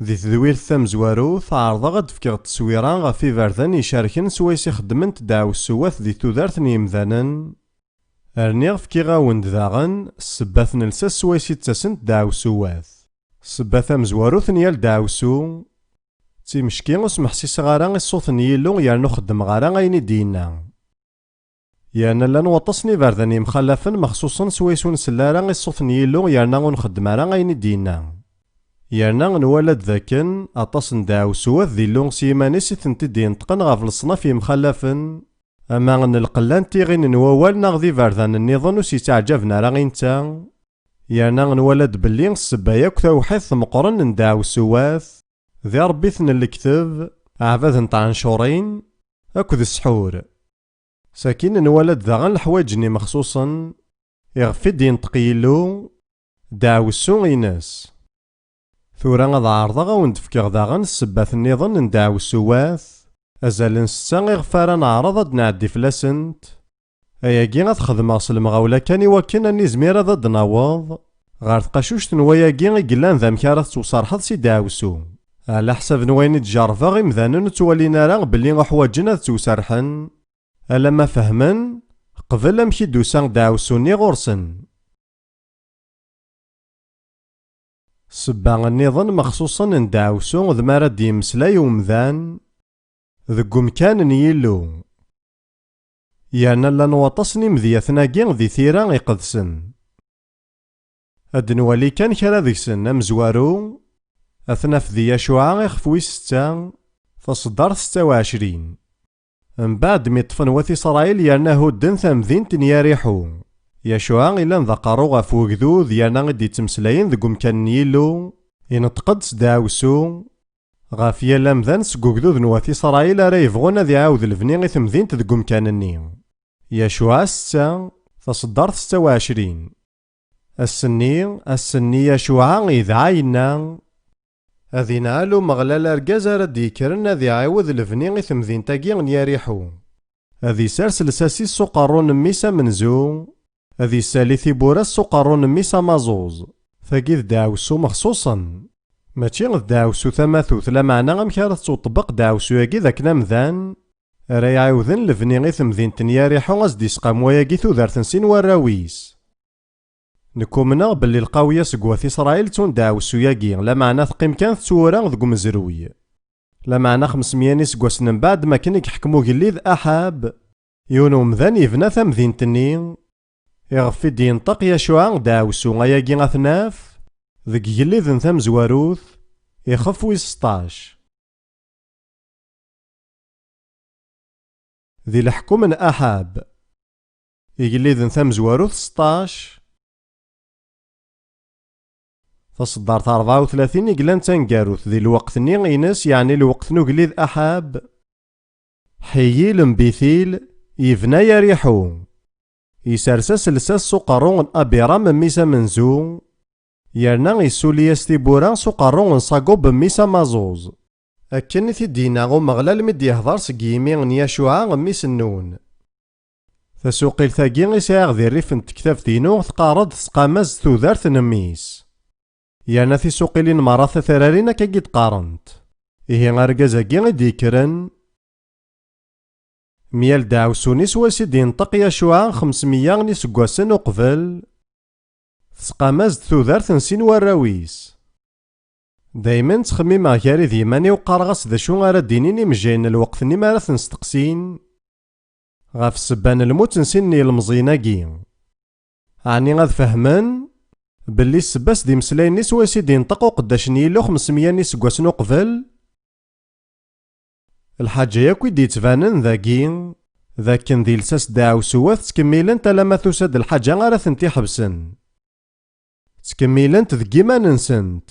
Di tedwilt tamezwarut ɛerḍeɣ ad fkeɣ taswira ɣef iberdan icerken swayes i xeddment ddaɛwessuwat di tudert n yimdanen. Rniɣ fkiɣ-awen-d daɣen ssebbat n lsas swayes i ttasent ddaɛwessuwat. Ssebba tamezwarut n yal ddaɛwessu timecki ur smeḥsiseɣ ara i ṣṣut n Yillu yernu xeddmeɣ ara ayen i d-yenna. Yerna llan waṭas n iberdan yemxallafen mexsusen swayes ur nsell ara i ṣṣut n Yillu yerna ur nxeddem ara ayen i d-yenna. Yerna nwala-d dakken aṭas n ddaɛwessuwat d Illu s yiman-is i tent-id-yenṭqen ɣef leṣnaf yemxallafen, ama n lqella n tiɣin n wawal neɣ d iberdan-nniḍen ur s-yettɛaǧaben ara i netta. Yerna nwala-d belli ssebba yakk tawḥidt meqqren n ddaɛwessuwat di ṛebbit n lekteb, aɛbad n tɛencuṛin akked ssḥur. Sakin nwala-d daɣen leḥwaǧ-nni mexsusen iɣef i d-yenṭeq Yillu ddaɛwessu-ines. Tura ad ɛerḍeɣ ad wen-d-fkeɣ daɣen ssebbat-nniḍen n ddaɛwessuwat azal n setta iɣef ara neɛreḍ ad nɛeddi fell-asent. Ayagi ad xedmeɣ s lemɣawla kan iwakken ad nizmir ad d-naweḍ ɣer tqacuct n wayagi i yellan d amek ara tettwserḥeḍ si ddaɛwessu. Ala ḥsab n wayen i d-ǧerrbeɣ imdanen ur ttwalin ara belli uḥwaǧen ad ttwserḥen, alamma fehmen qbel amek i d-usa ddaɛwessu-nni ɣur-sen. Ssebba-nniḍen mexsusen n ddaɛwessu d mi ara d-yemmeslay umdan deg umkan n Yillu. Yerna llan waṭas n imedyaten-agi di tira iqedsen. Ad nwali kan kra deg-sen amezwaru atnaf di Yacuɛa ixef wis setta taṣeddart 26. Mbeɛd mi ṭṭfen wat Isṛayil yerna hudden tamdint n Yariḥu. Yacuɛa ilan d aqerru ɣef ugdud yerna i d-yettmeslayen deg umkan n Yillu, ineṭṭeq-d s ddaɛwessu ɣef yal amdan seg ugdud n wat Isṛayil ara yebɣun ad iɛawed lebni i temdint deg umkan-nni. Yacuɛa 6 taṣeddart 26. Ass-nni Yacuɛa idɛa yenna ad inɛel Umeɣlal argaz ara d-yekkren ad iɛawed lebni i temdint-agi n Yariḥu. Ad isers lsas-is s uqerru n mmi-s amenzu, ad isali tiburas s uqerru n mmi-s amaẓuẓ. Tagi d ddaɛwessu mexsusen. Mačči d ddaɛwessu tamatut, lameɛna amek ara tettwaṭṭbeq ddaɛwessu-agi dakken amdan ara iɛawden lebni i temdint n Yariḥu as d-isqam wayagi tudert n sin warraw-is. Nekk umneɣ belli lqawya seg wat Isṛayil ttun ddaɛwessu-agi, lameɛna teqqim kan tettwura deg umezruy. Lameɛna 500 iseggasen mbeɛd makken i yeḥkem ugellid Aḥab, yiwen umdan yebna tamdint-nni iɣef i d-yenṭeq Yacuɛa ddaɛwessu ayagi atnaf deg yigellid n tamezwarut ixef wis 16. Di leḥkum n Aḥab yigellid n tamezwarut 16 taṣeddart 34 i yellan taneggarut di lweqt-nni ines yeɛni lweqt n ugellid Aḥab. Ḥiyil mbithil yebna Yariḥu, yisers-as lsas s uqerru n Abiram mmi-s amenzu, yerna yessuli-as tibura s uqerru n Sagob mmi-s amaẓuẓ. Akken i t-id-yenna Umeɣlal mi d-yeḥḍer seg yimi n Yacuɛa mmi-s Nun. Tasuqilt-agi i sɛiɣ di rrif n tektabt-inu tqarreḍ tseqqamaz tudert n mmi-s. Yerna tisuqilin merra tatrarin akka i d-qqarent. Ihi argaz-agi i d-yekkren miyal ddaɛwessu-nni swayes i d-yenṭeq Yacuɛa 500 n iseggasen uqbel tseqqamaz tudert n sin warraw-is. Dayman ttxemmimeɣ gar d yiman-iw qqareɣ-as d acu ara d-inin imejjayen n lweqt-nni mi ara ten-steqsin ɣef ssebba n lmut n sin n yilmeẓyen-agi. Ɛni ad fehmen belli ssebba-s d-imeslayen-nni swayes i d-yenṭeq uqeddac n Yillu 500 n iseggasen uqbel. Lḥaǧa yakk i d-yettbanen dagi dakken di lsas ddaɛwessuwat ttkemmilent alamma tusa-d lḥaǧa ara tent-iḥebsen. Ttkemmilent deg iman-nsent.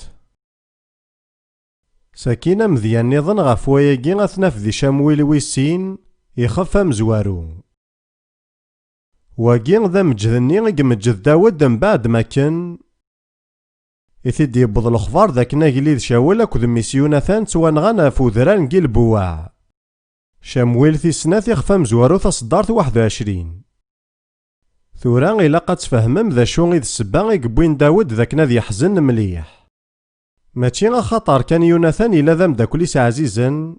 Sakin amedya-nniḍen ɣef wayagi atnaf di Camwil wis sin ixef amezwaru. Wagi d ameǧǧed-nni i yemeǧǧed Dawed mbeɛd makken i t-id-yewweḍ lexbar dakken agellid Cawel akked mmi-s Yunatan ttwanɣan ɣef udrar n Gilbuɛa. Camwil tis snat ixef amezwaru taṣeddart 21. Tura ilaq ad tfehmem d acu i d ssebba i yewwin Dawed dakken ad yeḥzen mliḥ. ماشي خاطر كان يوناثان إلا ذا مداكليس عزيزا،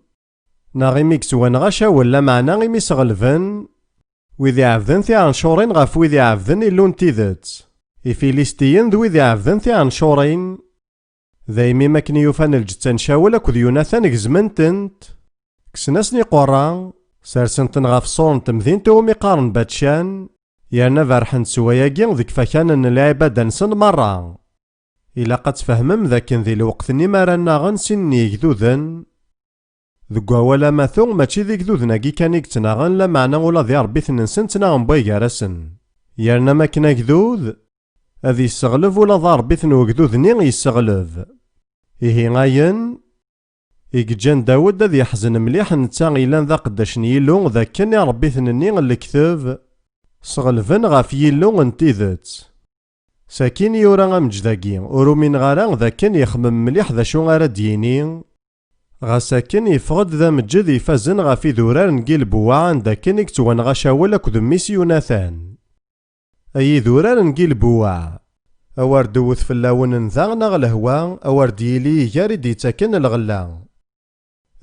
نا غي ميكسوان غاشا ولا معنا غي ميسغلفن، ويذي عبدن ثي عنشورين غاف ويذي عبدن إلون تيذت، إفيليستيين ذو ويذي عبدن ثي عنشورين، ذايمي ماكني يوفان الجتان شاول أكد يوناثان كزمنتنت، كسناسني قران، سارسنتن غاف صورن تمذين تومي قارن باتشان، يانا فرحن سواياكين ذيك فكان العبادة نسن مرة. إلا قد تفهمم ذاكن ذي الوقت نمارانا غنسن يكذوذن، ذكوا ولا ماثو ماشي ذيك ذوذناكي كان يكتناغن لا معنى ولا ذي ربي ثننسن تناغن بايقارسن، يارنا ما كنا كذوذ أذي يسغلف ولا ذا ربي ثنوكذوذني يسغلف. إيه غاين إيكجان داود ذي يحزن مليح نتا إلان ذا قداش يلو ذا كان يا ربي ثنني الكتاب سغلفن غاف يلو انتيذت. ساكين يورا مجداكي ورو من غارا ذا كان يخمم مليح ذا شو غارا ديني، غا ساكن يفقد ذا مجد يفازن غا في ذورار نقيل بواعن ذا كان يكتوان غا شاول أكد ميس يوناثان. أي ذورار نقيل بواع أوار دوث فلاون نذاغنا غلهوا أوار ديلي يارد يتاكن الغلا.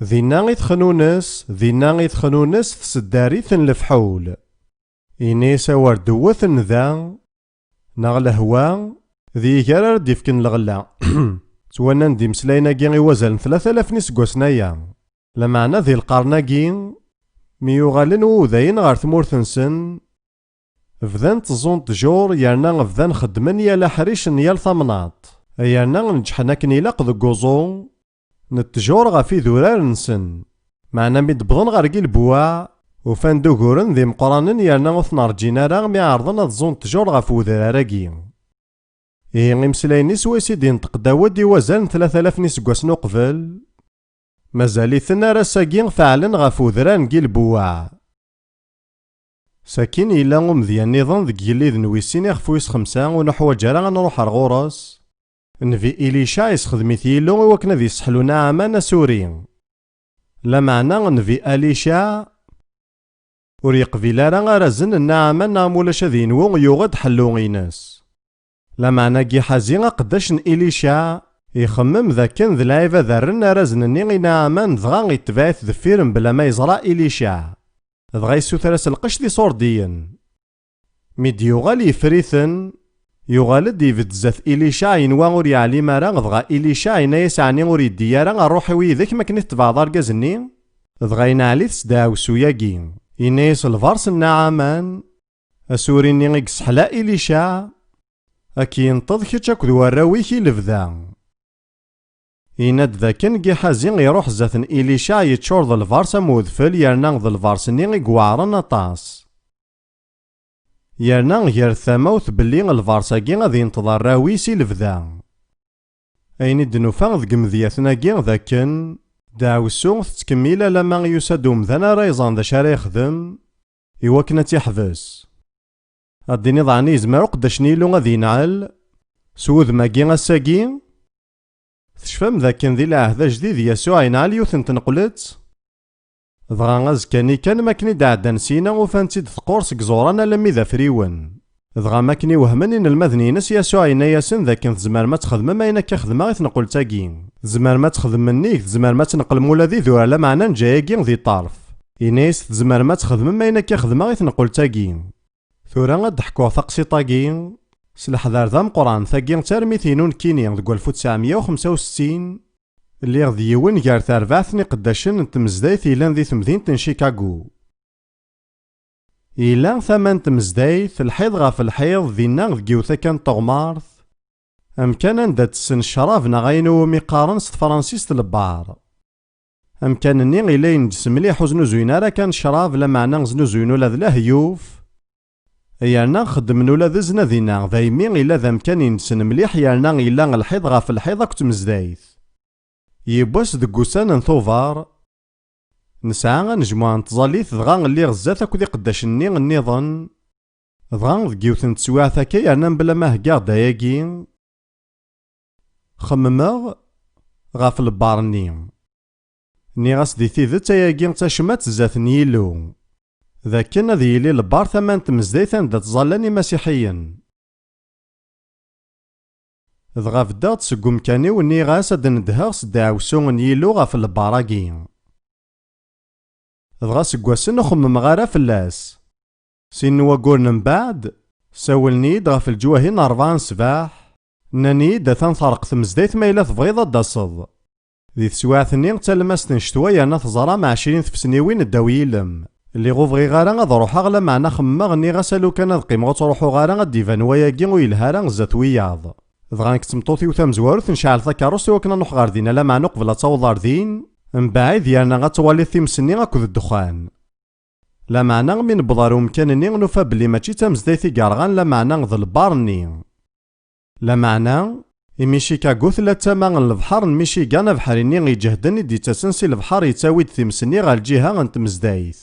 ذينا يتخنونس تسداريث الفحول. إنيس أوار دوث نذا نغلهوا ذي يارر ديفكن الغلا. توانا ندي مسلاينا كي وزن 3000 نسكوسنايا، لمعنى ذي القرناكي ميوغالن وذاين غار ثمورثنسن، فذان تزون تجور يارنا فذان خدمن يالا حريش يال ثمناط، يارنا نجحنا كنيلاق ذو كوزون نتجور غا في ذورار نسن، معنا ميدبضن غار كي البواع وفان دوغورن ذي مقرانن يارنا وثنار جينارا مي عرضنا تزون تجور غا في وذراراكي. إيه غيمسلايني سويسي دين تقداود يوازن 3000 نسكواسن قبل، مازالي ثنا راه ساكين فعلا غاف وذران كي البواع. ساكين إلا مزيان نظام ذك يلي ذنويسين يخفويس 5 ونحواج راه غنروح الغورس، نفي إليشا يسخدميت يلو وكنا ذي يسحلونا عامان سوري، لا معنى نفي أليشا وريقفيلا راه رازن النعمان نعمولاش ذي نوغ يوغد حلو غيناس. لا معنى كي حازين قداش إليشا يخمم ذا كان ذا العيبة ذرن رازنني غينا عمان دغا يتبعث ذفيرن بلا ما يزرع إليشا، دغا يسوثراس القش دي صورديا. ميد يوغال يفريثن يوغال ديفيد زاث إليشا ينوى ور يعلي مارا دغا إليشا ينا يسعني ور يديارا روحي ويذاك ما كنت تبعض ركازني، دغا ينعلي تسداو سوياكي ينا يسلفارس النعمان أسوريني يقسحلا إليشا أكي ينتظ كيتش أكد وراويكي لفذا. يناد ذا كان كي حازين يروح زاثن إليشا يتشور ذا الفارس مودفل يرنا ذا الفارس ني يقوارن أطاس، يرنا غير ثموث بلي الفارساكي غادي ينتظر راويسي لفذا. أين دنوفا ذك مذياثناكي ذا كان داوسو تكميلا لما يسادو مذانا رايزان ذا شاري يخدم يوكنا تيحبس. غادي ضعني يزمر قداش نيلو غادي ينعل سوذ ماكي غاساكي تشفام ذا كان ذي العهد جديد يسوع ينعل يوثن تنقلت، دغا غازكاني كان ماكني داعدا نسينا وفانتيد ثقور سك زورانا لمي ذا فريون، دغا ماكني وهمن إن المذني ناس يسوع يناياسن ذا كان زمار ما تخدم ما ينك خدمة غي تنقلتاكي، زمار ما تخدم منيك زمار ما تنقل مولا ذي ذو على معنى نجاياكي ذي طرف، ينايس زمار ما تخدم ما ينك خدمة غي تنقلتاكي. ثورا غضحكو ثقسيطاكي سلحذار ذا مقران ثاكي تارميثينون كيني ذكو 1965 اللي غدي يون كار تاربعثني قداشن تمزدايث إلان ذي ثمذين شيكاغو. إلان ثمان تمزدايث الحيض غاف الحيض ذينا ذكيوثا كان طغمارث أمكان أندا تسن الشراب نغاينو ميقارن ست فرانسيس البار. أمكان ني غيلا ينجس مليح وزنو زوينا راه كان شراب لا معنى زنو زوينو لا ذلا هيوف. يالنا خدمنو لا ذزنا ذينا ذايمي إلا ذا مكان ينسن مليح يالنا إلا الحيض غاف الحيض أكت مزدايث. يبواس دقوسان نثوفار نسعى نجموع نتظاليث دغا اللي غزات أكو ذي قداشني النظن دغا ذكيوثن تسواع ثاكي يالنا بلا ما هكا داياكي خمماغ غاف البارني ني غاس دي ثيذت اياكي تاشمات زات نيلو ذاكن ذي يلي البار ثمان تمزدايثان دا تظلاني مسيحيا. dɣa beddaɣ-d seg umkan-iw nniɣ-as ad ndheɣ s ddaɛwessu n Yillu ɣef lbaragi. Dɣa seg wassen ur xemmmeɣ ara fell-as. Sin wayyuren min bɛed, sawlen-iyi-d ɣef leǧwahi n 4 ṣṣbeḥ, nnan-iyi-d atan terq tmezdayt ma yella tebɣiḍ ad d-taseḍ. Di teswiɛt-nni talmast n ccetwa yerna teẓram 20 tfesniwin ddaw yilem. Lliɣ ur bɣiɣ ara ad ruḥeɣ lameɛna xemmemeɣ nniɣ-as alukan ad qqimeɣ ur ttruḥuɣ ara ad d-iban wayagi ur yelha ara zat wiyaḍ. Dɣa nekk d tmeṭṭut-iw tamezwarut nceɛl takeṛṛust iwakken ad nruḥ ɣer din lameɛna uqbel ad taweḍ ɣer din, mbeɛid yerna ad twaliḍ times-nni akked ddexxan. Lameɛna mi newweḍ ɣer umkan-nni nufa belli mačči d tamezdayt i yerɣan lameɛna d lbar-nni. Lameɛna imi Chicago tella d tama n lebḥer n Michigan abeḥri-nni iǧehden i d-yettasen si lebḥer yettawi-d times-nni ɣer lǧiha n tmezdayt.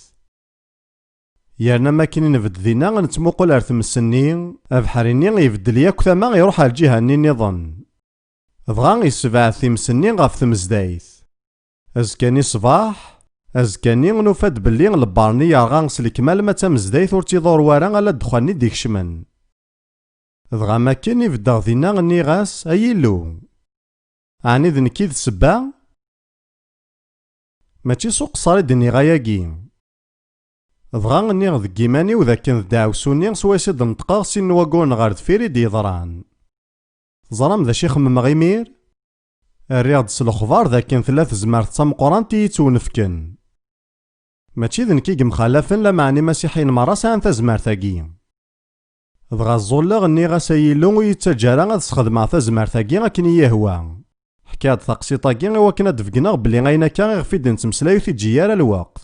Yerna makin nbedd dinna nettmuqul ar tmes-nni, abeḥri-nni ibeddel yakk tama iruḥ ar lǧiha-nni niḍen. Dɣa yessebɛed times-nni ɣef tmezdayt. Azekka-nni ṣṣbeḥ, azekka-nni nufa-d belli lebbar-nni yerɣa s lekmal ma d tamezdayt ur tt-iḍurr wara ala ddexxan i d-ikecmen. Dɣa makin i beddeɣ dinna nniɣ-as ay Illu, ɛni d nekk i d ssebba? Mačči s uqeṣṣer i d-nniɣ ayagi. Dɣa nniɣ deg iman-iw dakken d ddaɛwessu-nni swayes i d-neṭqeɣ sin wayyuren ɣer deffir i d-yeḍran. Teẓram d acu i xemmemeɣ imir? Rriɣ-d s lexbar dakken tella tezmert d tameqqrant i yettwnefken. Mačči d nekk i yemxalafen lameɛna imasiḥiyen merra sɛan tazmert-agi. Dɣa ẓẓulleɣ nniɣ-as ay Illu ur yettaǧǧa ara ad sxedmeɣ tazmert-agi akken i yehwa. Ḥkiɣ-d taqsiṭ-agi iwakken ad d-fegneɣ belli ayen akka iɣef i d-nettmeslay ur t-iǧǧi ara lweqt.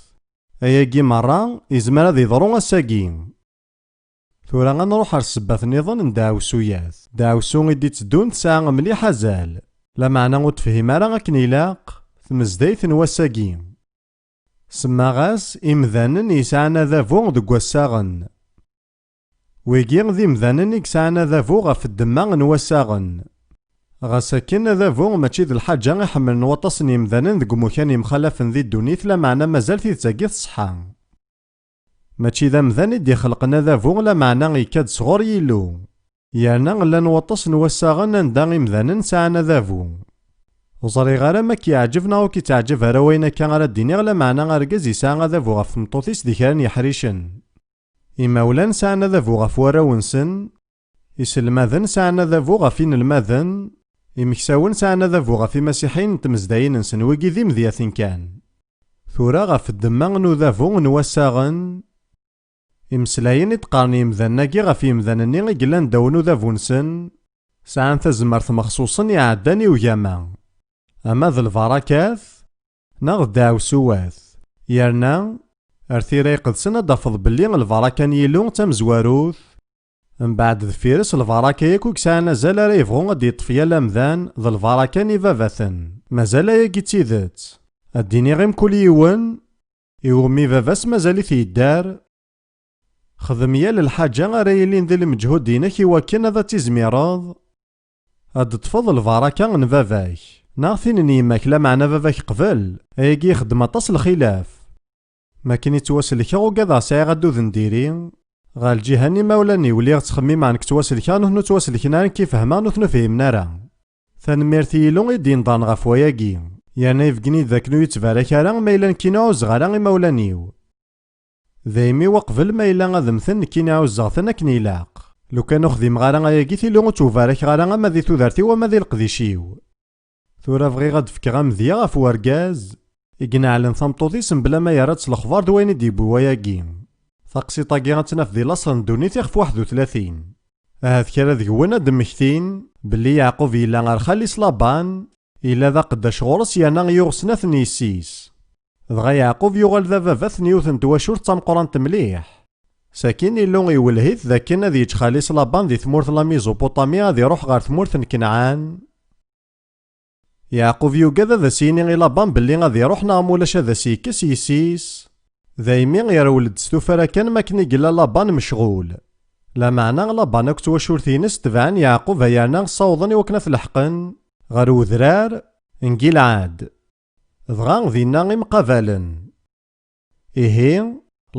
Ayagi merra izmer ad yeḍru ass-agi. Tura ad nruḥ ar ssebbat-nniḍen n ddaɛwessuyat. Ddaɛwessu i d-itteddun tesɛa mliḥ azal, lameɛna ur tefhim ara akken ilaq tmezdayt n wass-agi. Semmaɣ-as imdanen yesɛan adabu deg wassaɣen. Wigi d imdanen i yesɛan adabu ɣef ddemma n wassaɣen. Ɣas akken adabu mačči d lḥaǧa i ḥemmlen waṭas n yimdanen deg umukan yemxalafen di ddunit lameɛna mazal tidet-agi tṣeḥḥa. Mačči d amdan i d-ixelqen adabu lameɛna ikad sɣur Yillu. Yerna llan waṭas n wassaɣen anda imdanen sɛan adabu. Ur ẓriɣ ara ma k-yeɛǧeb neɣ ur k-yettaɛǧab ara wayen akka ara d-iniɣ lameɛna argaz yesɛa adabu ɣef tmeṭṭut-is di kra n yeḥricen. Imawlan sɛan adabu ɣef warraw-nsen, iselmaden sɛan adabu ɣef inelmaden, imeksawen sɛan adabu ɣef imasiḥiyen n tmezdayin-nsen wigi d imedyaten kan. Tura ɣef ddemma n udabu n wassaɣen, imeslayen i d-qqaren yimdanen-agi ɣef yimdanen-nni i yellan ddaw n udabu-nsen, sɛan tazmert mexṣuṣen iɛeddan i ugama. Ama d lbarakat, neɣ d ddaɛwessuwat. Yerna, ar tira iqedsen ad d-tafeḍ belli lbaraka n Yillu d tamezwarut, mbeɛd deffir-s lbaraka yakk ur yesɛan azal ara yebɣu ad yeṭṭef yal amdan d lbaraka n ibabaten. Mazal ayagi d tidet. Ad d-iniɣ i mkul yiwen, iwumi baba-s mazal-it yeddar, xdem yal lḥaǧa ara yilin di lmeǧhud-inek iwakken ad tizmireḍ, ad d-tṭfeḍ lbaraka n baba-k. Neɣ tin n yemma-k lameɛna baba-k qbel, ayagi ixdem aṭas lxilaf. Makin yettwaselkeɣ ugadeɣ sɛiɣ addud n diri, ɣer lǧiha-nni imawlan-iw lliɣ ttxemmimeɣ nekk ttwaselkeɣ nutni ur ttwaselken ara nekk fehmeɣ nutni ur fihmen ara. Tanemmirt i Yillu i d-yenḍan ɣef wayagi. Yerna yefgen-iyi dakken ur yettbarak ara ma yella nekk ɛuzeɣ ara imawlan-iw. Daymi waqbel ma yella ad mten nekk ɛuzeɣ-ten akken ilaq. Lukan ur xdimeɣ ara ayagi Yillu ur ttubarakeɣ ara ama di tudert-iw ama di leqdic-iw. Tura bɣiɣ ad fkeɣ amedya ɣef urgaz i yenɛlen tameṭṭut-is mebla ma yerra-d s lexbar d wayen i d-yewwi wayagi. Taqsiṭ-agi ad tnaf di laṣel n ddunit ɣef 31. Ahat kra deg-wen ad d-mmektin belli Yeɛqub yella ɣer xali-s Laban, yella d aqeddac ɣur-s yerna yuɣ snat n yessi-s. Dɣa Yeɛqub yuɣal d ababat n yiwet n twacult tameqqrant mliḥ. Sakin Illu iwelleh-it dakken ad yeǧǧ xali-s Laban di tmurt la Mizopoṭami ad iruḥ ɣer tmurt n Kanɛan. Yeɛqub yugad ad as-yini i Laban belli ad iruḥ neɣ mulac ad as-yekkes yessi-s. Daymi yerwel-d s tufara kan makken i yella Laban mecɣul. Lameɛna Laban akked twacult-ines tebɛen Yeɛqub yerna ssawḍen iwakken ad t-leḥqen ɣer udrar n Gilɛad. Dɣa dinna imqabalen. Ihi,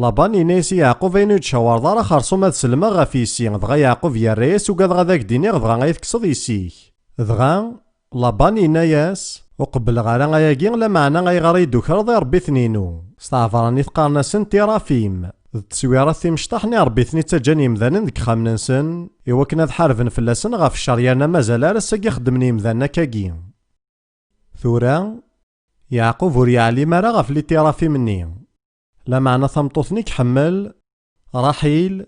Laban yenna-as i Yeɛqub ayen ur d-tcawreḍ ara xersum ad selmeɣ ɣef yessi. Dɣa Yeɛqub yerra-as ugadeɣ ad ak-d-iniɣ dɣa ay tekkseḍ yessi-k. دغا لابان يناياس وقبل غالا غاياكي لا معنى غايغار يدوكرض ربي ثنينو ستعفراني تقارناسن تيرافيم التصويرات تيمشطاحني ربي ثني تاجاني مذانن ديك خامننسن إوا كنا حارفن فلاسن غاف الشريانا مازال راسا يخدمني مذانا كاكي ثورا يعقوب ور يعلم راه غاف لي تيرافيم مني لا معنى ثمطوثني كحمل رحيل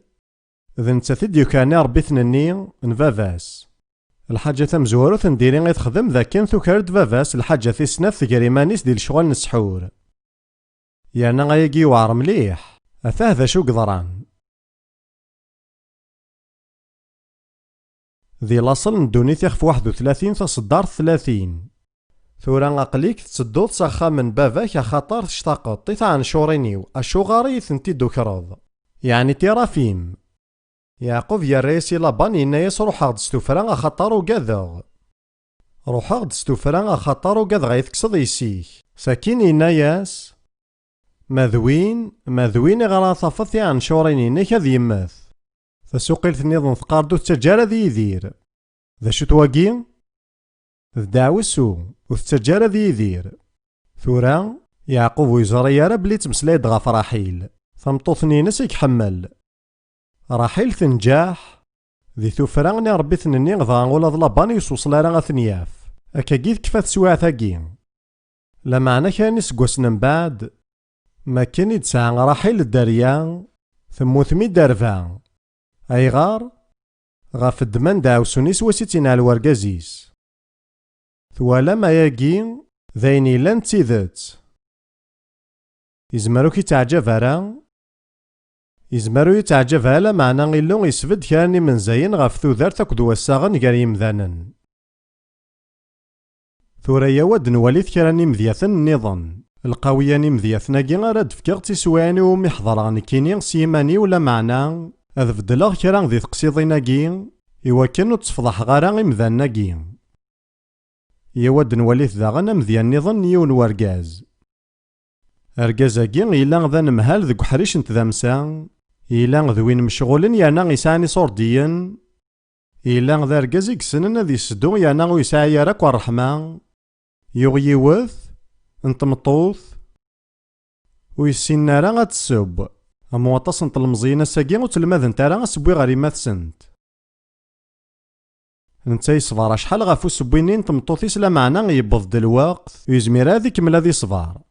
ذنتا ديوكاني ربي ثنني نفافاس الحاجة تمزورو نديري غي تخدم ذا كان ثوكارد فافاس الحاجة تيسناف تقريمانيس ديال الشغل نسحور يعني غاياكي واعر مليح أثاه ذا شو قدران ذي لاصل ندوني تيخف 31 تصدار 30 ثورا أقليك تسدود ساخا من بافاك خاطر تشتاقط طيث عن شورينيو أشوغاري ثنتي دوكراض يعني تيرافيم يعقوب يا ريسي لابان يناياس روحا غد ستوفرا خاطر وكاذغ روحا غد ستوفرا خاطر وكاذغ غيتكسض يسيك ساكين يناياس ماذوين غرا طافثي عن شوريني نيك هذ يماث فسوقيل ثنيضن ثقاردو التجارة ذي يدير ذا شو تواقي دعوسو وتجارة ذي يدير ثورا يعقوب ويزرى يا رب لي تمسلايد غاف راحيل ثمطوثني نسيك حمل راحيل تنجاح ذي ثوفراني ربي ثنني غضا ولا ضلاباني يسوصلا راه ثنياف اكا كيف كفات سواع ثاقي لا معنى كان يسقوسن من بعد ما كان يتسعى راحيل الداريا ثموثمي دارفا ايغار غاف الدمان داوسوني سواسيتين على الورقازيس ثوالا ما ياقي ذايني لان تيذت يزمرو كي تعجب يزمرو يتعجب هالا معنى غيلو يسفد كاني من زين غاف ثوذار تاكد وساغن كار يمذانن ثوريا ود نواليث كراني مذياثن النظام القوياني مذياثناكي غارد فكاغ تيسواني ومحضراني كيني سيماني ولا معنى اذ فدلاغ كران ذي تقصيضيناكي إوا كانو تصفضح غارا غيمذاناكي يود نواليث داغن مذيان نظن يون ورقاز أرقازاكي إلا ذا نمهال ذك حريش نتذامسا إلا ذوين مشغولين يانا غيساني صورديا إلا ذا رقازي كسنن ذي سدو يانا ويساعي ياراك والرحمة يغيوث انتمطوث ويسينا راه غتسوب أمواطاس نطلمزينا ساقي وتلماذ نتا راه سبوي غاري ماثسنت نتا يصفار شحال غافو سبوينين تمطوثيس لا معنى يبض الوقت ويزمير هذيك ملا ذي صفار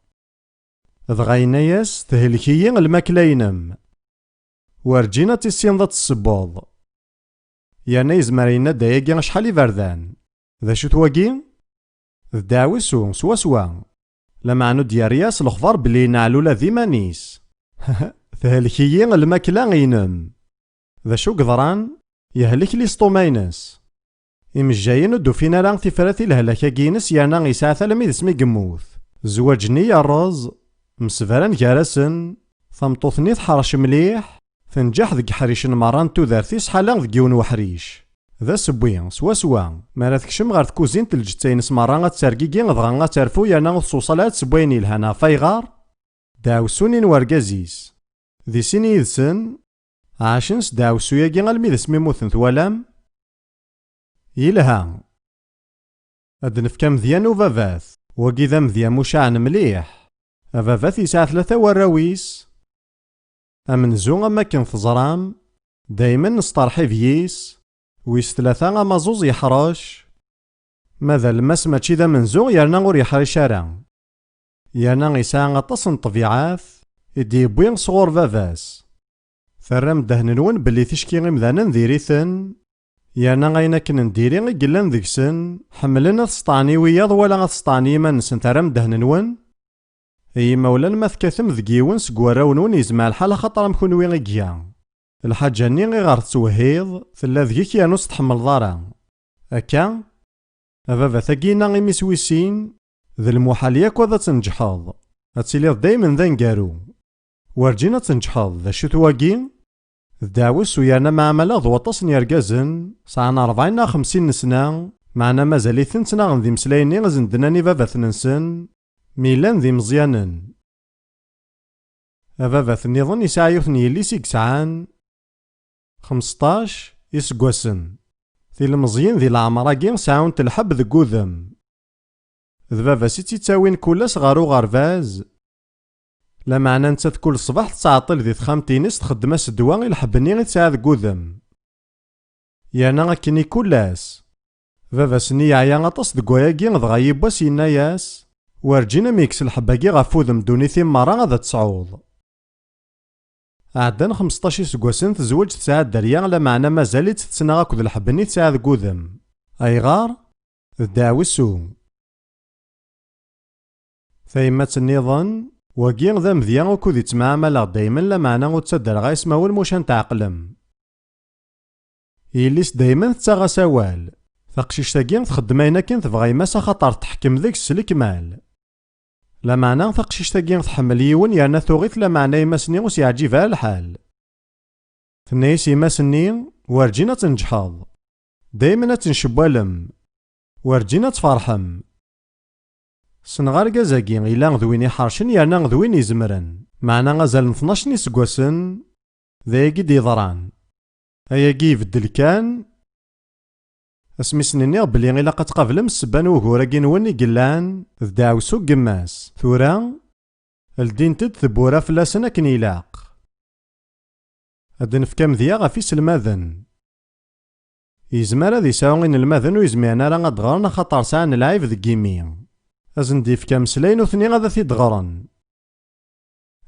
دغايناياس تهلكيي الماكلاينم ورجينا تيسين ذات السبوض يعني يزمرينا داياكي شحال يبردان ذا شو تواقي داوسو سوا لا معنو ديارياس الخضر بلي نعلو لا ذي مانيس تهلكيي الماكلا غينم ذا شو قدران يهلك لي سطوماينس إمجاين دوفينا راه تفراتي الهلاكا كينس يعني غيساع ثلميذ سمي قموث زواجني الرز مسفران جارسن ثمطوثني تحرش مليح تنجح ذك حريش مران تودارتي شحال ذك يون وحريش ذا سبوي سوا ما تكشم غير تكوزين تلجتين سمران غتسرقيكي غدغا غترفو يعني غتصوصلات سبويني لهنا فايغار داوسوني نوركازيس ذي سيني يدسن عاشنس داوسو ياكي غالمي سمي موثن ثوالام يلها هاد نفكا مذيان وفافاث وكي ذا مذيان مشاعن مليح أفافاث يساع 3 وراويس أمنزو أما كان فزرام دايما نسطرحي فييس ويس 3 أما زوز يحرش ماذا الماس ماشي ذا منزو يرنا غور يحرش راه يرنا غيساع غطاس طبيعات يدي بوين صغور فافاس ثرام دهننون بلي تشكي غمذانا نديريثن يانا غاينا كن نديري قلان ذكسن حملنا تسطعني وياض ولا غتسطعني ما نسن ترام دهننون اي مولا ما ثكاثم ذكيون سكواراونون يزمع الحال خاطر مكونوي غيكيا الحاجة ني غي غار توهيض ثلا ذيك يانوس تحمل ضارا أكا أبابا ثاقينا غي مسويسين ذا المحال ياك وذا تنجحاض هتسيليض دايما ذا نقارو ورجينا تنجحاض ذا شو تواقين داوس ويانا مع ملاذ وطاس يرقازن ساعنا 40 50 سنة معنا مازاليثن تناغن ذي مسلايني غزندناني باباث ننسن ميلان ذي مزيانن أباباث نظن يسعى يثني يلي سيكسعان 15 يسقوسن تيلمزيين ذي العمراكي ساعون تلحب ذك وذم. ذ باباس تيتاوين كولاس غار وغرفاز. لمعنى نتا كل صباح تسعطل ذي تخامتينس تخدم-اس دوا الحبني غي تسعى ذك وذم. يانا أكني كولاس. باباسني يعيا غطاس ذك وياكي دغا يبواس يناياس. ورجينا ميكس الحباكي غاف وذم دونيثي مرة غادا تسعوض. عدان 15 سكواسن تزوج تسعة دريا لمعنى مازالت تتسنى غاكو ذ الحبني تسعى ذك وذم. أيغار الدعوسو. ثايمة النظام واقي ذا مذيان وكود يتمعامل دايما لمعنى وتصدر غا يسماول موشان تعقلم. يليس دايما تساغا سوال. ثقشيش تاقين تخدم اينا كين تبغى يماسا خاطر تحكم ذيك السلك مال. لمعنى ثقشيش تاقين تحمل يون يانا ثوغيت لمعنى يماسني وسيعجيبها الحال. ثنيس يماسني ورجينا تنجحض. دايما تنشبالم. ورجينا تفرحم. سنغار كازاكي إلا غذوين حرشن يانا غذوين يزمرن. معنا غزال 12 نسكواسن ذاكي ديضران. أياكي يبدل كان اسميسنيني بلي إلا قتقابلم السبان وكوراكي نوني قلان ذ دعوسو قماس. ثورا الدين تد ثبورا فلاسن أكن يلاق. هاد نفكا مذيا غافيس الماذن. يزمر هذا يساوغين الماذن ويزمعنا راه غدغرنا خاطر ساعة نلعب ذ جيمين. أزنديف كامسلين وثني غادا تيدغرن.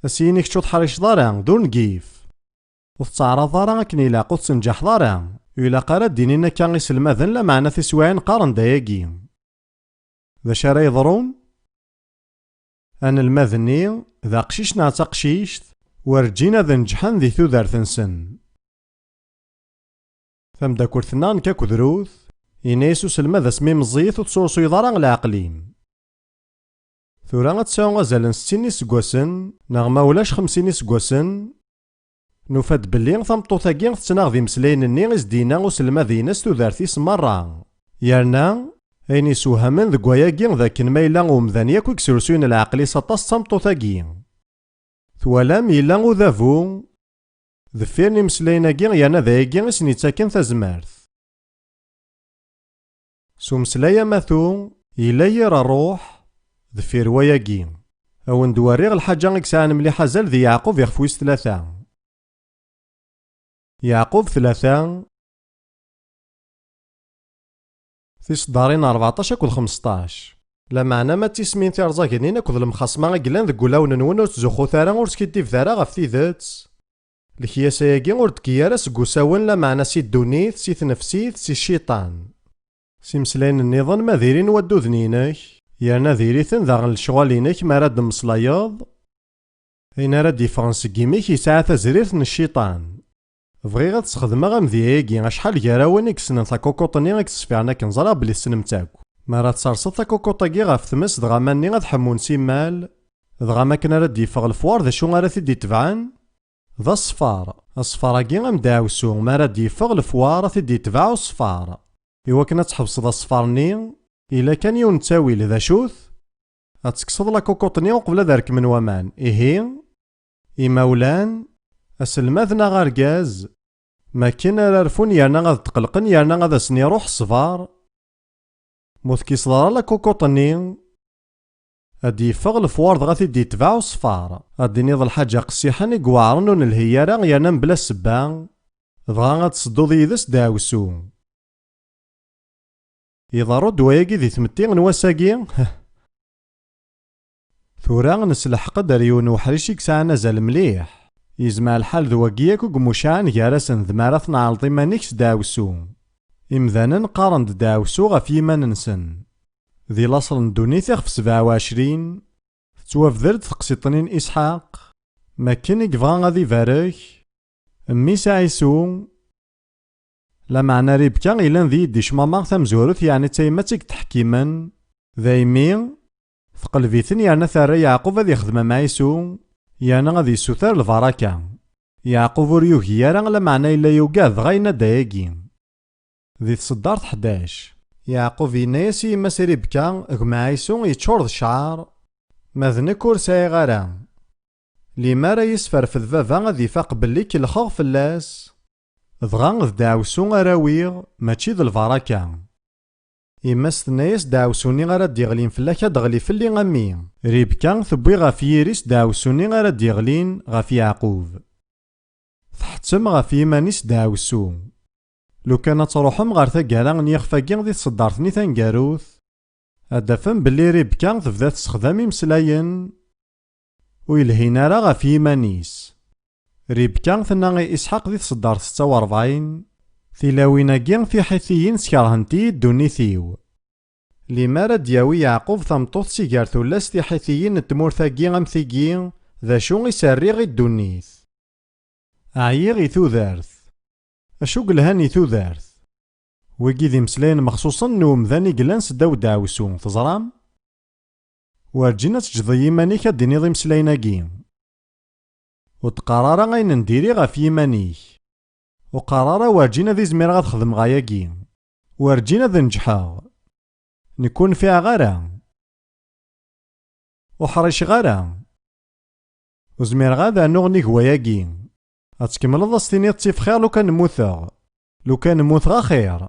أسينيك تشوط حريش ضارع دون كيف. وتتعرض ضارع أكن يلاق وتنجح ضارع. يلاق راه دينينا كان يسلماذن لا معنى في سواعين قارن داياكي. ذا شارع يضرون؟ أنا الماذني ذا قشيشنا تقشيشت ورجينا ذا نجحان ذي ثوذار ثنسن. ثمدا كورثنا نكاكو ذروث ينايسو سلما ذا سميم الزيث وتصورسو يضارع العقليم. ثورا غتساو غزالن 60 سكواسن نغما ولاش 50 سكواسن. نوفاد بلي ثمطوطاكي تتناغ ذي مسلاين غزدينا وسلما ذيناس تودارتيس مرة. يارنا أين يسوهمن ذك وياكي ذاك مايلا ومذان ياكو يكسرسوين العقلي سطاس ثمطوطاكي. ثوالام يلا وذافو ذفيرني مسلايناكي يانا ذاكي اسني تاكن تازمارث. سو مسلايا ماثو يلا يرى الروح ذفير وياكي. أو ندواريغ الحاجة غيكسان مليحة زال ذي يعقوب يخفويس 3. يعقوب 3 في صدارين 14 كل 15. لمعنى ما تيسمين تيرزاكينين كل المخاصمة غيقلان ذك ولاون نون ور تزخو ثارا ور تكيديف ثارا غف تيذات. الكياساياكي ور تكيارا سكوساون لمعنى سي الدونيث سي تنفسيث سي الشيطان. سي مسلاين النظام ما ديرين ودو ذنينك يانا ديريثن داغن الشغالينك ما راد مصلاياض. أين راد يفرنس كيميك يسعى تزريث من الشيطان. بغيغ تستخدمها غمذياكي شحال كراوين يكسنن تاكوكوطني غيكسفيعنا كنزرا بلي السنمتاكو. ما راه تسرسط تاكوكوطاكي غاف ثمس دغا ماني غتحمون سيمال. دغا ما كان راه يفغ الفوار ذا شو غارا تيدي تبعان. ذا الصفار الصفاراكي غمداوسو ما راه يفغ الفوار تيدي تبعو الصفار. إوا كنا تحبس ذا الصفارني إلا كان يون تاويل ذا شوث غتكسض لاكوكوطني وقبل ذلك من ومان. إيهي إماولان أسلماذنا غاركاز ما كنا رارفون يانا غاد تقلقن يانا غادا سني روح الصفار. موث كيصدر لا كوكوطني هادي يفغ الفوار دغا تيدي يتبعو الصفار. غادي نيض الحاجة قسيحان يقوارن ون الهيارة يانا بلا سبا دغا غاتصدو ذيدس داوسو. يضارو دواياكي ذي تمتي نواساكي. ثورا نسلحق دريون وحريش يكسعنا زال مليح. يزمع الحال ذواكياك وقموشان جارسن ذمارث نعرضي مانيكس داوسو. إمذانا قارن داوسو غف يمان نسن. ذي لاصل ندوني في 27 توافذرد تقسيطنين إسحاق. ما كان يقفغان غادي فارك ميس عيسو. لا معنى ريبكا إلا ذي يدي شماماغ ثمزورث يعني تايماتك تحكيما. ذايمي ثقلبيثن يعني ثاري يعقوب غادي يخدم مع عيسو يعني غادي يسوثر البركة. يعقوب وريوهي يارا لا معنى إلا يوقاذ غاينا داياكي. ذي تصدارت 11 يعقوب ينايسي ما سيري بكا غمع عيسو يتشورد الشعار ماذنك ور سايغ غارا. لما راه يسفر في الذبابا غادي يفاق بلي كي الخوغ فلاس dɣa d daɛwessu ara awiɣ mačči d lbaraka. Imas tenna-yas daɛwessu-nni ara d-yeɣlin fell-ak ad d-ɣli fell-i a mmi. Ribka tewwi ɣef yiri-s daɛwessu-nni ara d-yeɣlin ɣef Yeɛqub. Tḥettem ɣef yiman-is daɛwessu. Lukan ad tṛuḥem ɣer taggara n yixef-agi di tṣeddart-nni taneggarut, ad tafem belli Ribka tebda tessexdam imeslayen ur yelhin ara ɣef yiman-is. Ribka tenna i Isḥaq di tṣeddart 46: tilawin-agi tiḥitiyin skerhent-iyi ddunit-iw. Limar ad d-yawi Yeɛqub tameṭṭut si gar tullas tiḥitiyin n tmurt-agi am tigi, d acu i s-rriɣ i ddunit. Ɛyiɣ i tudert. Acu yelhan i tudert? Wigi d imeslayen mexsusen n umdan i yellan seddaw daɛwessu, teẓram? Werǧin ad teǧǧeḍ i yiman-ik ad d-tiniḍ imeslayen-agi. Ur tqarr ara ayen ndiri ɣef yiman-ik. Ur qqar ara werǧin ad izmireɣ ad xedmeɣ ayagi. Werǧin ad nǧeḥeɣ. Nekk ur nfiɛeɣ ara. Ur ḥriceɣ ara. Ur zmireɣ ad rnuɣ nnig wayagi. Ad tkemmleḍ ad s-tiniḍ ttif xir lukan mmuteɣ. Lukan mmuteɣ axir.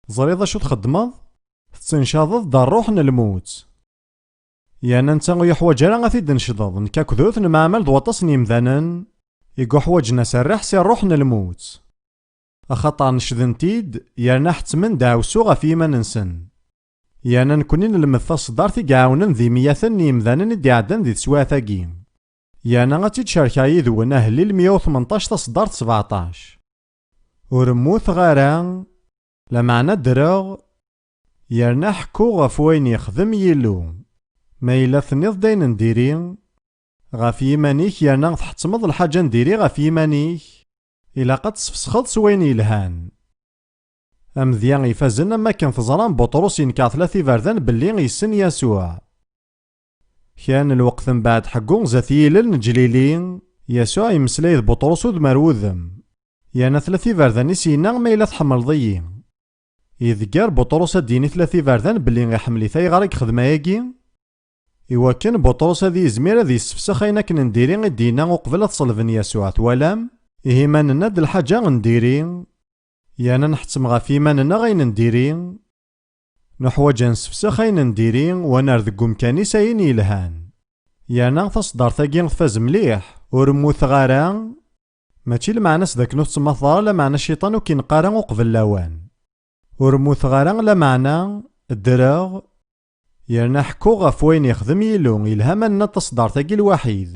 Teẓriḍ acu txeddmeḍ? Tettencaḍeḍ-d rruḥ n lmut. Yana netta ur yuḥwaǧ ara ad t-id-necdeḍ, nekk akked ur nemɛamal d waṭas n yimdanen i yuḥwaǧen aserriḥ si rruḥ n lmut. Axaṭer necden-t-id yerna ḥettmen daɛwessu ɣef yiman-nsen. Yana nekkni nelmed taṣeddart i iɛawnen di miyaten n yimdanen i d-iɛeddan di teswiɛt-agi. Yana ad tt-id-cerkeɣ yid-wen ahlil 118 taṣeddart 17. Ur mmuteɣ ara, lameɛna ddreɣ, yerna ḥekkuɣ ɣef wayen yexdem Yillu. Ma yella tenniḍ-d ayen ndiri ɣef yiman-ik yerna tḥettmeḍ lḥaǧa ndiri ɣef yiman-ik, ilaq ad tesfesxeḍ s wayen yelhan. Amedya ifazen am akken teẓram Buṭrus yenkeṛ 3 iberdan belli yessen Yasuɛ. Kra n lweqt mbeɛd ḥeggu zat yilel neǧlili, Yasuɛ yemmeslay d Buṭrus udem ar udem. Yerna 3 iberdan-is yenna ma yella tḥemmleḍ-iyi. Yedger Buṭrus ad d-yini 3 iberdan belli iḥemmel-it ayɣer i yexdem ayagi. Iwakken Buṭrus ad yizmir ad yessefsex ayen akken ndiri i d-yenna uqbel ad ṣelben Yasuɛ, twalam? Ihi ma nenna-d lḥaǧa ndiri, yana nḥettem ɣef yiman-nneɣ ayen ndiri, nuḥwaǧ ad nessefsex ayen ndiri u ad nerr deg umkan-is ayen yelhan. Yana taṣeddart-agi tfaz mliḥ, ur mmuteɣ ara, mačči lmeɛna-s dakken ur tettmateḍ ara, lameɛna cciṭan ur k-ineqq ara uqbel lawan. Ur mmuteɣ ara lameɛna ddreɣ, yerna ḥekkuɣ ɣef wayen yexdem Yillu, yelha ma nenna taṣeddart-agi lwaḥid.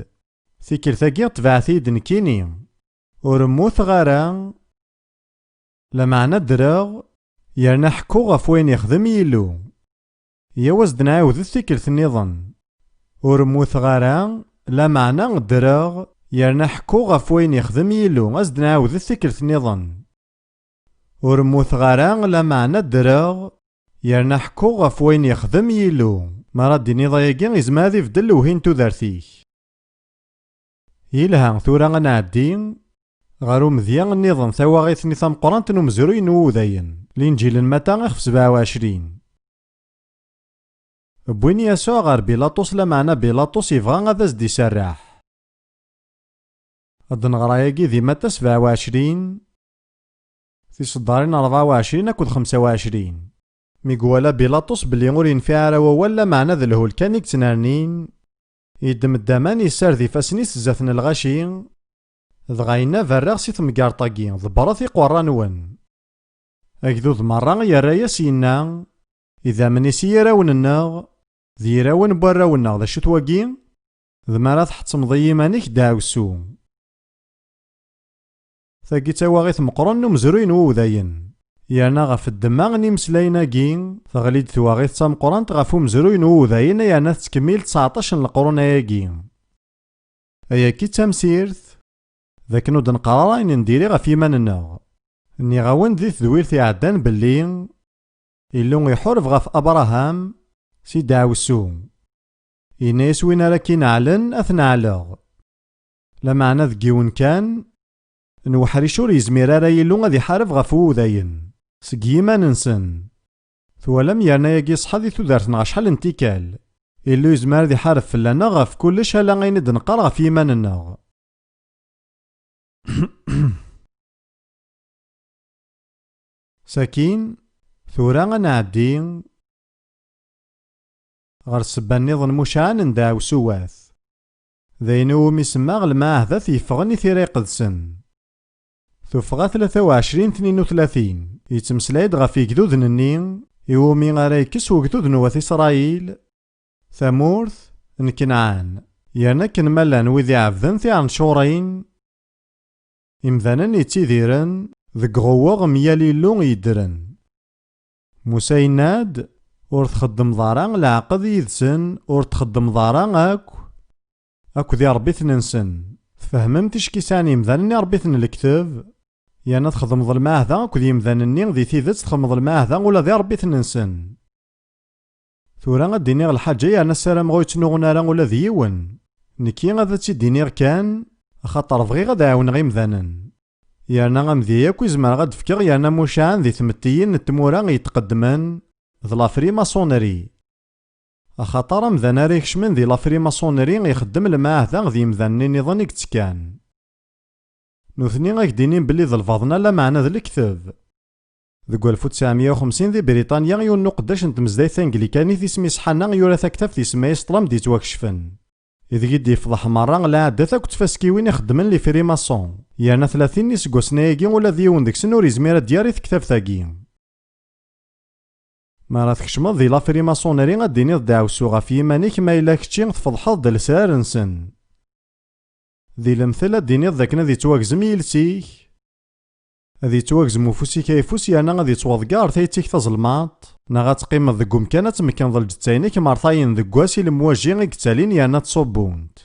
Tikkelt-agi tebɛet-iyi-d nekkini. Ur mmuteɣ ara, lameɛna ddreɣ, yerna ḥekkuɣ ɣef wayen yexdem Yillu. Yaw ad nɛawdet tikkelt-nniḍen. Ur mmuteɣ ara, lameɛna ddreɣ, yerna ḥekkuɣ ɣef wayen yexdem Yillu. Ad nɛawdet tikkelt-nniḍen. Ur mmuteɣ ara, lameɛna ddreɣ, yerna ḥekkuɣ ɣef wayen yexdem Yillu. Ma rad d-tiniḍ ayagi izmer ad ibeddel lewhi n tudert-ik. Yelha, tura ad nɛeddi ɣer umedya-nniḍen tawaɣit-nni tameqqrant n umezruy n Wudayen, Linǧil n Mata ixf 27. Wwin Yasuɛ ɣer Bilaṭus, lameɛna Bilaṭus yebɣa ad as-d-iserreḥ. Ad nɣer ayagi di Mata 27, tiṣeddarin 24 akked 25. Mi iwala Bilaṭus belli ur yenfiɛ ara wawal, lameɛna d lhul kan i yettnernin, yeddem-d aman yessared ifassen-is zat n lɣaci, dɣa yenna berraɣ si tmeggaṛt-agi, ḍebbret iqeṛṛa-nwen. Agdud merra yerra-yas yenna, idammen-is i yirawen-nneɣ, d yirawen n warraw-nneɣ, d acu-t wagi? D mi ara tḥettmeḍ i yiman-ik daɛwessu. Tagi d tawaɣit meqqren n umezruy n Wudayen. Yerna ɣef ddemma n yimeslayen-agi, teɣli-d twaɣit tameqqrant ɣef umezruy n Wudayen, yerna tettkemmil 19 n leqrun-ayagi. Ayagi d tamsirt dakken ur d-nqarr ara ayen ndiri ɣef yiman-nneɣ. Nniɣ-awen di tedwirt iɛeddan belli Illu iḥureb ɣef Abraham si daɛwessu. Yenna-yas win ara k-ineɛlen ad t-neɛleɣ. Lameɛna deg yiwen kan, nweḥric ur yezmir ara Yillu ad iḥareb ɣef Wudayen seg yiman-nsen. Twalam yerna yagi ṣṣḥa di tudert-nneɣ acḥal n tikkal. Illu yezmer ad iḥareb fell-aneɣ ɣef kullec ala ayen i d-nqarr ɣef yiman-nneɣ. ساكين ثورا غنعدي غير السبة نظن مشان نداو سواث ذاين ومي سماغ المعهدة يفغن ثيري قدسن ثفغا 23-32 يتمسلايد غفي جدود نني يومي غريكس وجدود نوات إسرائيل ثمورث نكنعان يانا كنمالان وذي عبدن ثي عنشورين إمذانن يتيذيرن ذك غواغ مياليلو يدرن موسى يناد ور تخدم ضاران العقد يدسن ور تخدم ضاران اكو ذي ربيثن نسن فهممتش كيساني مذانني ربيثن الكتاب يانا تخدم ظل المعهدة اكو ذي مذانني ذي ثيذت تخدم ظل المعهدة ولا ذي ربيثن نسن ثورا غديني الحاجة يانا السلام غويت نغنى ولا ذيون نكي غادا تيديني كان خاطر بغي غادا عاون غي مذانن يانا غمذي اكو يزمر غاد فكر يانا موشان ذي ثمتيين التمورا يتقدمن ذ لافري ماسونري خاطر مذان ريكش من ذي لافري ماسونري يخدم المعهدة ذي مذانني نظن كتكان نوثني غاكدينين بلي ذا الفاضنا لا معنى ذا الكتاب ذو 1950 ذي بريطانيا يونو قداش نتمزداي انجليكاني ذي سميس حنا يورث كتاب ذي سمايس طلام دي تواكشفن إذ قد يفضح مرة لا عدا ثاك تفاسكيوين يخدمن لي فري ماسون يانا 30 نسقوسنا ياكي ولا ذيون ديك سنور يزمير دياري كتاب ثاكي ما راه تكشمض ذي لافري ماسونري غاديني ضداو سوغا في يمانيك ما إلا كتشي تفضحض د لسرار نسن ذي المثل ديني ذاكنا ذي تواكزم يلسيك ذي تواكزم وفوسي كيفوس يانا غادي توضقار ثايتيك تظلمات نا غتقيم ذكم كانت مكان ظل جتاينيك مرطاين ذكواسي المواجهين غيكتالين يانا تصوبونت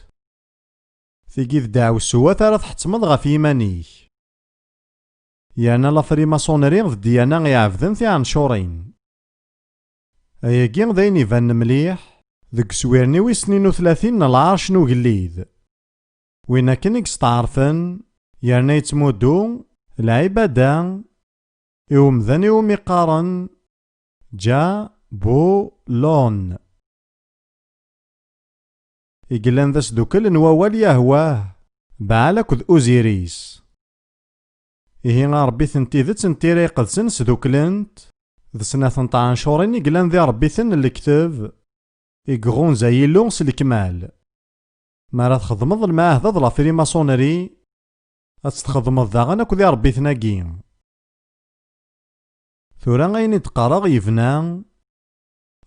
ثيكي داو السوا ثارا تحتمض غا في يمانيك يانا لافري ماسونري ضد يانا غيعفذن ثي عنشورين اياكي ذاين يبان مليح ذك سويرني وي 32 العرش نو قليد وينا كنك ستعرفن يانا يتمودو العبادة يوم ذاني يوم يقارن جا بو لون يقلن ذا سدوكل نواوال يهواه بعالك ذ أوزيريس إيه ربي ثنتي تنتي ريقدسن سدوكلنت ذ سنة 18 يقلن ذي ربي ثن الكتاب يقغون زي اللونس الكمال ما راه تخدمض المعهدة ذ لافري ماسونري أتستخدمض داغن أكو ذي ربي ثناقي ثورا غاين يتقارغ يفنا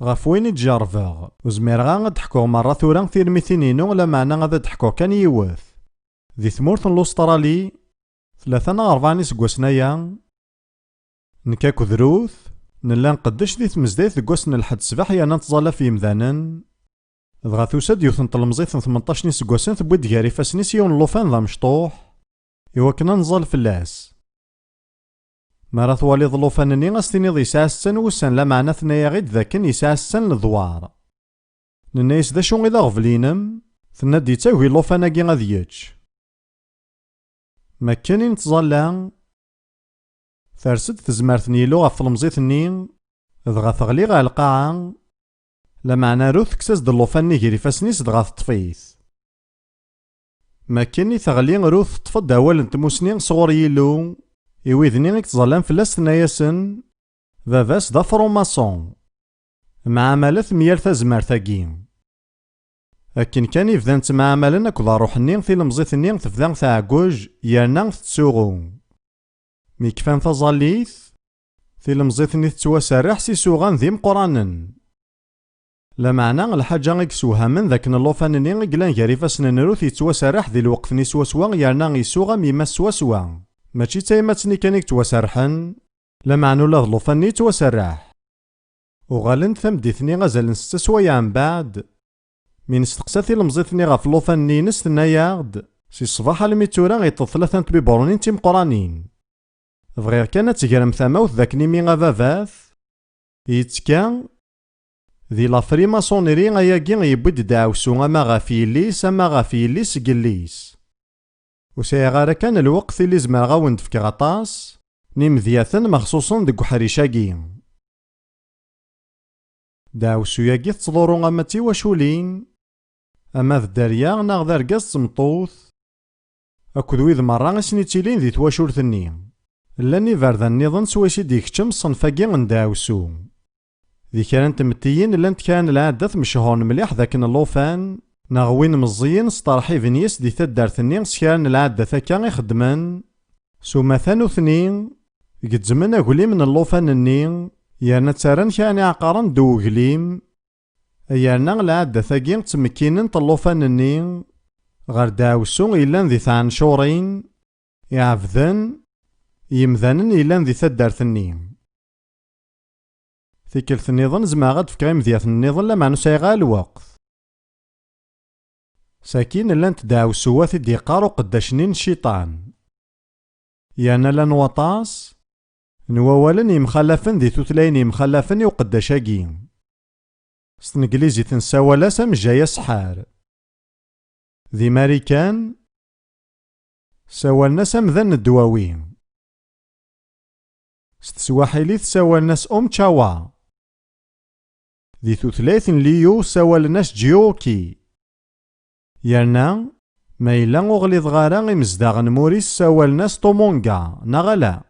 غاف وين يتجرفغ وزمير غا تحكو مرة ثورا ثير ميثينينو لا معنى غادا تحكو كان يوث ذي ثمورث الأسترالي 43 نسقوسنايا نكاكو ذروث نلا نقدش ذي تمزدايت ذكوسن الحد سباح يانا نتظالا في مذانن دغا ثوساد يوثن طلمزيت 18 نسقوسن تبويد غاري فاسنيس يون لوفان ذا مشطوح إوا كنا نظل فلاس ما راه ثوالي ظلوفانني غاستيني ذي ساسن وسان لا معنى ثنايا غيد ذاكن يساسن لذوار ننايس ذا شو إذا غفلينم ثنا دي تاوي لوفاناكي غادي يتش ما كاني نتظلا ثارسد تزمارتني لو غف المزيتني دغا ثغلي غا القاعة لا معنى روث كساس دلوفاني غيري فاسنيس دغا تطفيث ما كاني ثغلي روث تفض أول نتموسني صغور يلو إويذني تظلام فلاس ثناياسن فافاس دا فروماسون مع مالث ميال تزمار ثاقين أكن كان يفذان تمعاملن أكو ذا روحني في المزيثني تفذان ثاعقوج يانا تسوغو مي كفان تظليث في المزيثني تتواسرح سي سوغان ذي مقرانن لا معنى الحاجة غيكسوها من ذاك اللوفانني غيكلان غاري فاسن نروث يتواسرح ذي الوقت ني سوا يانا يسوغا ميما سوا ماشي تايماتني كان يتواسرحن لا معنى لا ظلوفاني يتواسرح وغالن ثمديثني غازال نستسوايا عن بعد من استقساثي المزيثني غاف اللوفاني نستناياغد سي الصباح الميتورا غيطل 3 بيبورونين تيم قرانين بغير كانت تقرم ثماوث ذاك نيمي غافافاث يتكا ذي لافري ماسونيري غياكي غيبود داوسو اما غافي ليس اما غافي ليس قليس وسايا غارا كان الوقت اللي زمر غاوند في كغطاس نمذياثن مخصوصا ديك حريشاكي داوسو ياكي تظهرو اما تيواشولين اما ذا الداريا ناغ ذا رقاص تمطوث اكد ويذ مرة اسني تيلين ذي تواشولثني لان يبردان نظن سويسي ديكتشم صنفاقي نداوسو. ذي كان تمتيين لانت كان العادة مشهور مليح ذاك اللوفان ناغوين مزيين سطارحي فينيس دي تدارثني سكان العادة ثاكا يخدمان سوما ثانو ثنين قد زمن اقولي من اللوفان النين يانا تارن كان عقارن دو قليم يانا العادة ثاقين تمكينن اللوفان النين غير داوسو إلان ذي ثان شورين يعفذن يمذانن إلان ذي تدارثني تيكلت النظام زعما غاد فكرا مزيات النظام لا معنو سايغا الوقت ساكين لان تداوسو تيدي قارو قداشنين الشيطان يانا لان وطاس نواوالن يمخلفن ذي توتلاين يمخلفن يوقداشاكين سنجليزي تنساوالا سام جايا سحار ذي ماريكان ساوالنا سامذن الدواوين ستسواحيلي تساوالناس تشاوا ذي توتلايثن ليو ساوالناس جيوكي يانا ما إلا غليظ غارا إمزداغن موريس ساوالناس طومونغا نغلا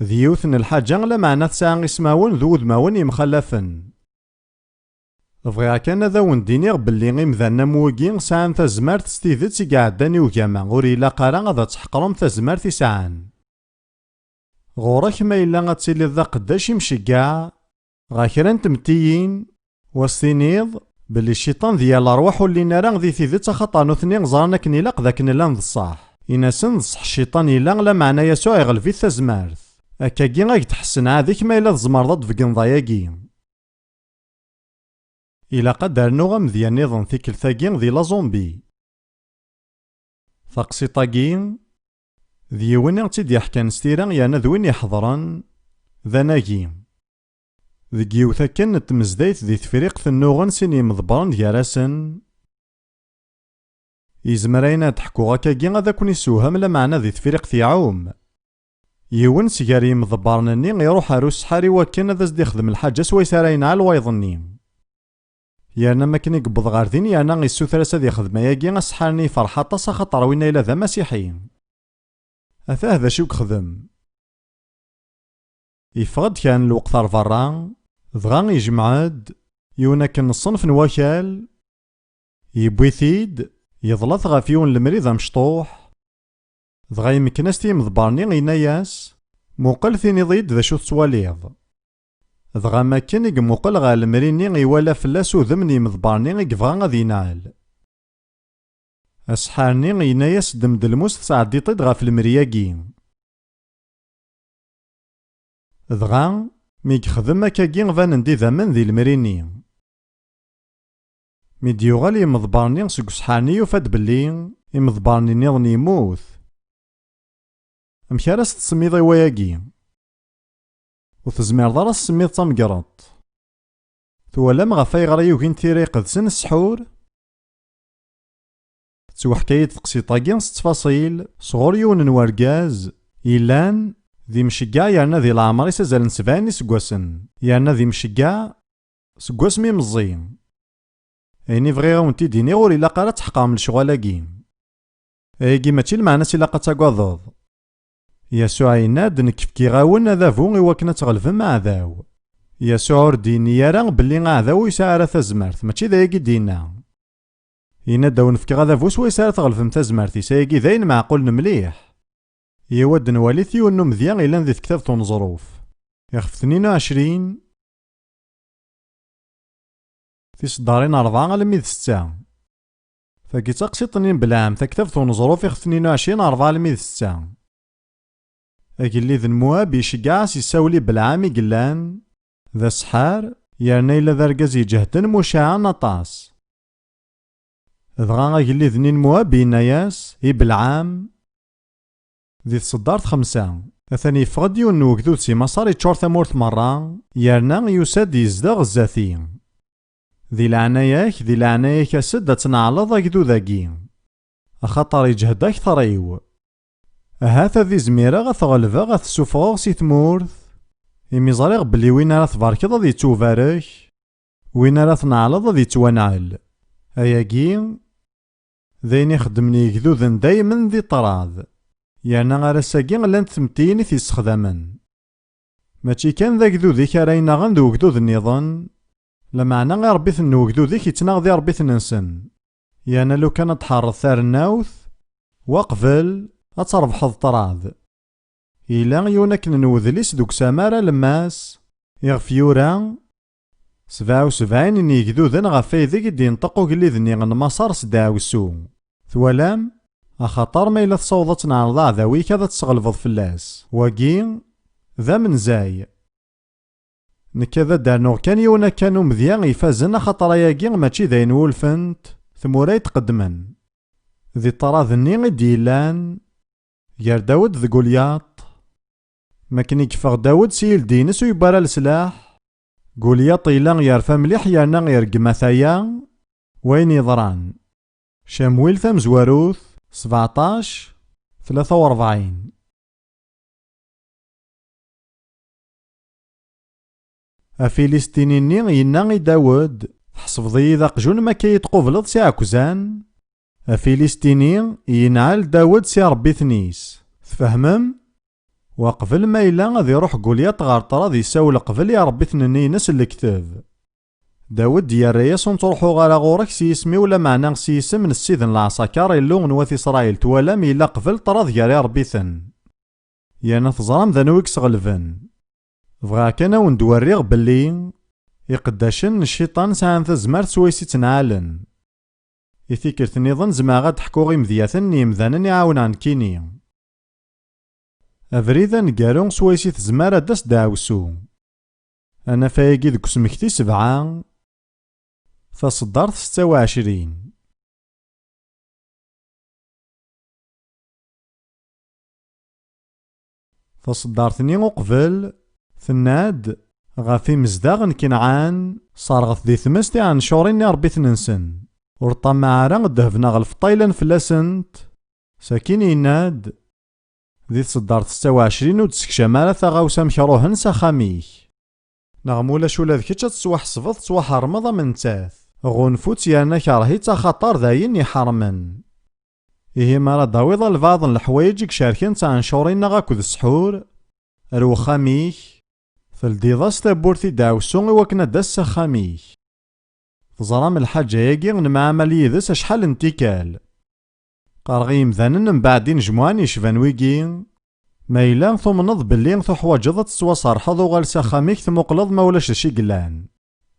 ذي يوثن الحاجة لا معنى تساعن اسماون ذو ذماون يمخلفن بغيا كان ذا وندينيغ بلي غيمذانا موكين ساعن تزمارت ستيذت يقعداني وكاما غوري لا قارا غادا تحقرم تزمارت يساعن غورك ما إلا غتسيلي ذا قداش يمشيكاع غا كرا تمتيين وستينيض بلي الشيطان ديال الأرواح اللي نارا ذي ثيذت خطانو ثنين زرانا كنيلاق ذاك نلان ذ الصح إناسن نصح الشيطان إلا لا معنى يسوع يغلفي التزمارت أكاكي غاك تحسن عاذيك ما إلا تزمرض فقن ضاياكي إلا قدر نوغا مذيان نظن ثيكل ثاقين ذي لا زومبي ثاقسيطاقين ذي وين تيد يحكان ستيران يانا ذوين يحضران ذاناكي ذي يوثا كان تمزدايت ذي تفريق ثنوغن سيني مضبران ديالاسن يزمرين تحكو غاكاكي غادا كون يسوهم لا معنى ذي تفريق ثيعوم يون سيجاري مضبرنني يروح عروس حاري وكان ذا زد يخدم الحاجة سوا يسارين على الوايضني يانا ما كان يقبض غار ذين يانا غيسو ثلاثة ذي خدمة ياكي غسحرني فرحة طاسا خطر وين إلا ذا مسيحيين أثاه ذا شو كخدم يفقد كان الوقت الفران ضغان يجمعد يونا كان الصنف نواكال يبويثيد يضلط غافيون المريض مشطوح ضغا يمكناس تيم ضبارني غيناياس موقل ثيني ضيد ذا شو تسواليض ضغا ما كان يقموقل غا المريني غيوالا فلاس وذمني مضبارني غيقفغا غادي ينعل أسحارني غيناياس دمد الموس تسعدي طيد غا في المرياكي ضغا مي يخدم هكاكي غفان ندي ذمن ذي المريني مي ديوغال يمضبارني سكو سحارني يفاد بلي يمضبارني نيضن يموث أمكاراس تسميض يواياكي وتزمير ضرس سميض تمقرط توالام غفاي غرا يوكين تيري قدسن السحور تسوى حكاية تقسيطاكي ستفاصيل صغور يون نواركاز إلان ذي مشقا يانا ذي العمر يسازال سبعين سكواسن يانا ذي مشقا سكواس مي مزين ايني فغيغا ونتي ديني غوري لا قارا تحقا من الشغالاكي ايكي ماشي المعنى سي لاقا تاكواضض يسوع يناد نكف كي غاون هذا فو إواكنا تغلفن مع ذاو يسوع رديني يارا بلي غاذاو يسعى تزمارت ماشي ذايكي دينا يناد ونفكي غاذا فو سوا يسعى تغلفن تزمارتي سايكي ذاين معقول مليح يود نوالي ثيو النوم مذيان إلا ذي كتاب تون ظروف يخف 22 في صدارين 4 لميذ 6 فكي تقسيطنين بالعام تكتاب تون ظروف يخف 22 4 لميذ 6 أكي اللي ذن مواب يشقاس يساولي بالعام قلان ذا سحار يارنا إلا ذا رقاز يجهدن مشاعا نطاس ذغا أكي اللي ذنين مواب يناياس بالعام ذي تصدارت 5 أثاني فغد يون وكذو سي مصاري تشور ثمورت مرة يارنا يساد يزدغ الزاثي ذي العناياك أسد تنعلض أكذو ذاكي أخطر يجهد أكثر أيو هاثا ذي زميرة غتغلبا غتسوفغ سي تمورث إمي ظريغ بلي وين راه تباركض غادي توفارك وين راه تنعلض غادي توانعل أياكي ذاين يخدمني يكذوذن دايما ذي طراذ يعني غير الساقي لانت تمتيني تيستخدامن. ماشي كان ذاك ذو ذيك راينا غن ذو وكدود النظام، لمعنى غير ربيث نو وكدود ذيك يتناغ ربيث ننسن. يعني لو كانت تحرض ثار الناوث وقفل أتربحض طراذ. إلا يونك نوذليس دوك سامارا لماس يغفيورا 77 إني يقدوذن غفاي ذيك دين طقو قلي ذني غن مصار سداوسو. ثوالام أخطر ما إلا تصوضت نعرض ذوي كذا تسغلفض فلاس وقين ذا من زاي. نكذا دارنو كان يونا كانوا مذيان يفازن خطر ياقين ماشي داين ولفنت ثمورا تقدمن. ذي طراذ الني ديلان يار داود ذي قولياط. ما كان يكفغ داود سيل دينس ويبارا السلاح. قولياط إلا يارفا مليح يارنا يرقما ثايا وين يضران. شامويل ثم زواروث 17 43. أفيليستينيني ينا داود حسبضي ذاق جون ما كيتقوبلض سي عكزان. أفيليستيني ينعال داود سي ربي ثنيس تفهمم. وقبل ما إلا غادي يروح قولياط غار طراد يساول قبل يا ربي ثنيني نس الكتاب. داود يا رياس نتروحو غالا غورك سيسمي ولا معنى سيسم من السيدن العساكر اللو نواثي إسرائيل توالام إلا قبل طراد يا ربي ثن. يانا تزرام ذا نويك سغلفن. بغا كان وندوريغ بلي يقداشن الشيطان ساعن تزمار سويسي تنعالن. يثيكرت نظن زما غاد حكو غي مذياثن يمذانن يعاون عن كيني. أفريذا نقارون سويسي تزمار داس داوسو. أنا فايقي ذك سمكتي 7 فصدرت 26. فصدرتني قبل ثناد غافي مزداغ كنعان صارغت ذي ثمستي عن شوريني ربيت ننسن. ورطمع راه دهفنا غلف طايلان فلاسنت ساكين يناد ذي تصدرت 26 وتسكشا مالا ثغاوسا مكروهن ساخاميك. نغمولا شولا ذكيتش تسوح صفض تسوح رمضة من تاث غنفوت يانا كارهي تخطر ذاين يحرمن. إيه مالا داويض البعض الحوايج كشاركين تاع نشورين غاكو السحور الوخاميك فالديضاس تابورتي داوسو وكنا داس خاميك. تزرام الحاجة ياقي مع عملية ذس شحال انتكال. قارغي مذانن من بعدين جموعان يشفان ويقين ما إلا ثمنض باللي ثحواجض تسوا صرحض وغالسا خاميك ثمقلض ما ولاش شي قلان.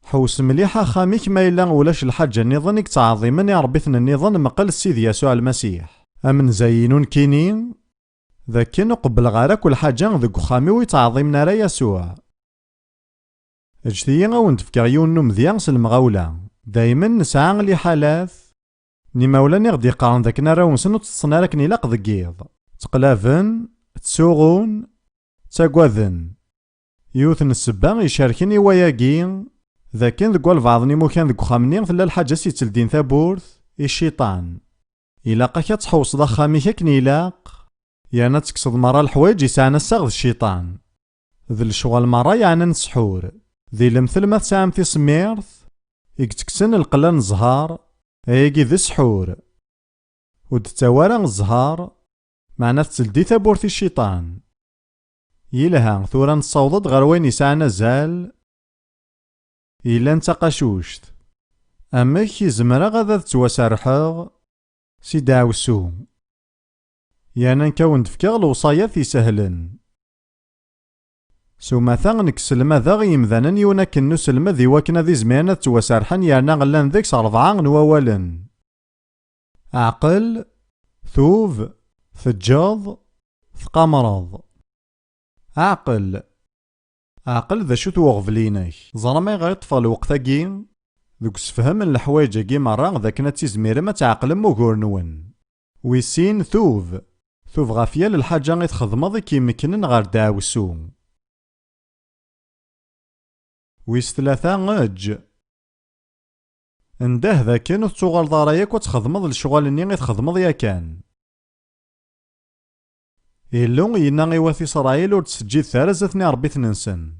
حوس مليحة خاميك ما إلا ولاش الحاجة نظنك تعظيما يا ربيثنا النظام مقل السيد يسوع المسيح. أمن زينون كينين ذاك نقبل غارا كل حاجة ذك خامي ويتعظيمنا را يسوع. اجتيا غاوند فكايون مذيان سلمغاولا دايما نسعى لي حالات نيما ولا نغدي قارن ذاك نراون سنو تصنع لك نيلاق ذكيض تقلافن تسوغون تاقواذن يوثن السبا يشاركني وياقين ذاكن ذكوال البعض نيمو كان ذكو خامنين ثلا الحاجة سيتلدين ثابورث الشيطان إلاقا كتحوص ذا خامي كاك نيلاق يعني تكسض مرا الحوايج يسعنا الساغ الشيطان ذي الشغل مرا يعني نسحور ذي المثل ما تسعام في سميرث يكتكسن القلان الزهار ايجي ذي سحور ودتوارا الزهار معنا تسلدي ثابورث الشيطان يلها ثورا نصوضد غير وين يسعنا زال إلا نتا قاشوشت أما كي زمرا غادا تتواسرحغ سي عوسو يعني نكون دفكاغ الوصايات يسهلن سوما ثاغ نكسلما ذا غيمذانن يونا كنو سلما ذي وكنا ذي زمانة تواسرحن يعني غلان ذيك 4 نواوالن عقل ثوف ثجاض ثقامرض. عقل ذا شو توغفلينك زرمي غيطفى الوقتاكي ذوك سفهم الحوايج كي مرة ذاك نتيزمير ما تعقل موكور نون. ويسين ثوف غافية للحاجة غي تخدمض كي مكنن غير داوسو. ويس 3 غج انده ذاكن تشغل ضراياك وتخدمض الشغل اني غي تخدمض يا كان إلو ينا غيواثي إسرائيل ور تسجيل ثارا زاتني ربي تننسن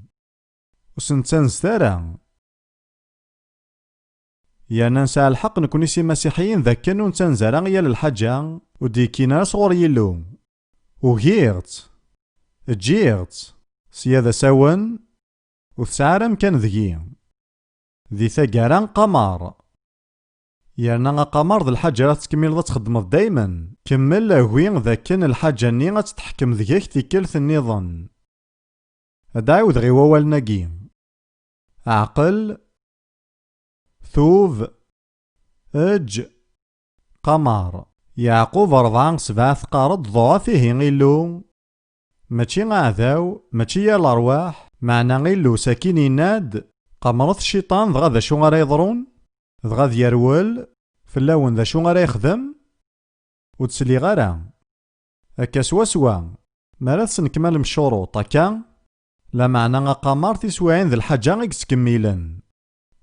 وسنتان ثارا يانا نسعى الحق نكوني سي مسيحيين ذاك كانو نتنزارا غيال الحاجة وديكينا صغور يلو وغيرت جيرت سيادة ساون وتسعر أمكان ذكي ذي ثقاران قمر يرنا قمر ذي الحاجة راه تكمل ذا تخدم دايما كمل هوين ذا كان الحاجة ني غتتحكم ذيك تكلث النظام هدا عاود غي ووال ناقي عقل ثوب اج قمر يعقوب 4-7 قارض ضوء فيه غيلو ماشي عذاو ماشي يا الارواح معنا غيلو ساكين يناد قمرت الشيطان دغا ذا شو غا يضرون دغا يرول فلاون ذا شو غا يخدم وتسلي غارا هكا سوا ما نكمل مشروط هكا لا معنى قمر تسوعين ذا الحاجة غيك تكميلا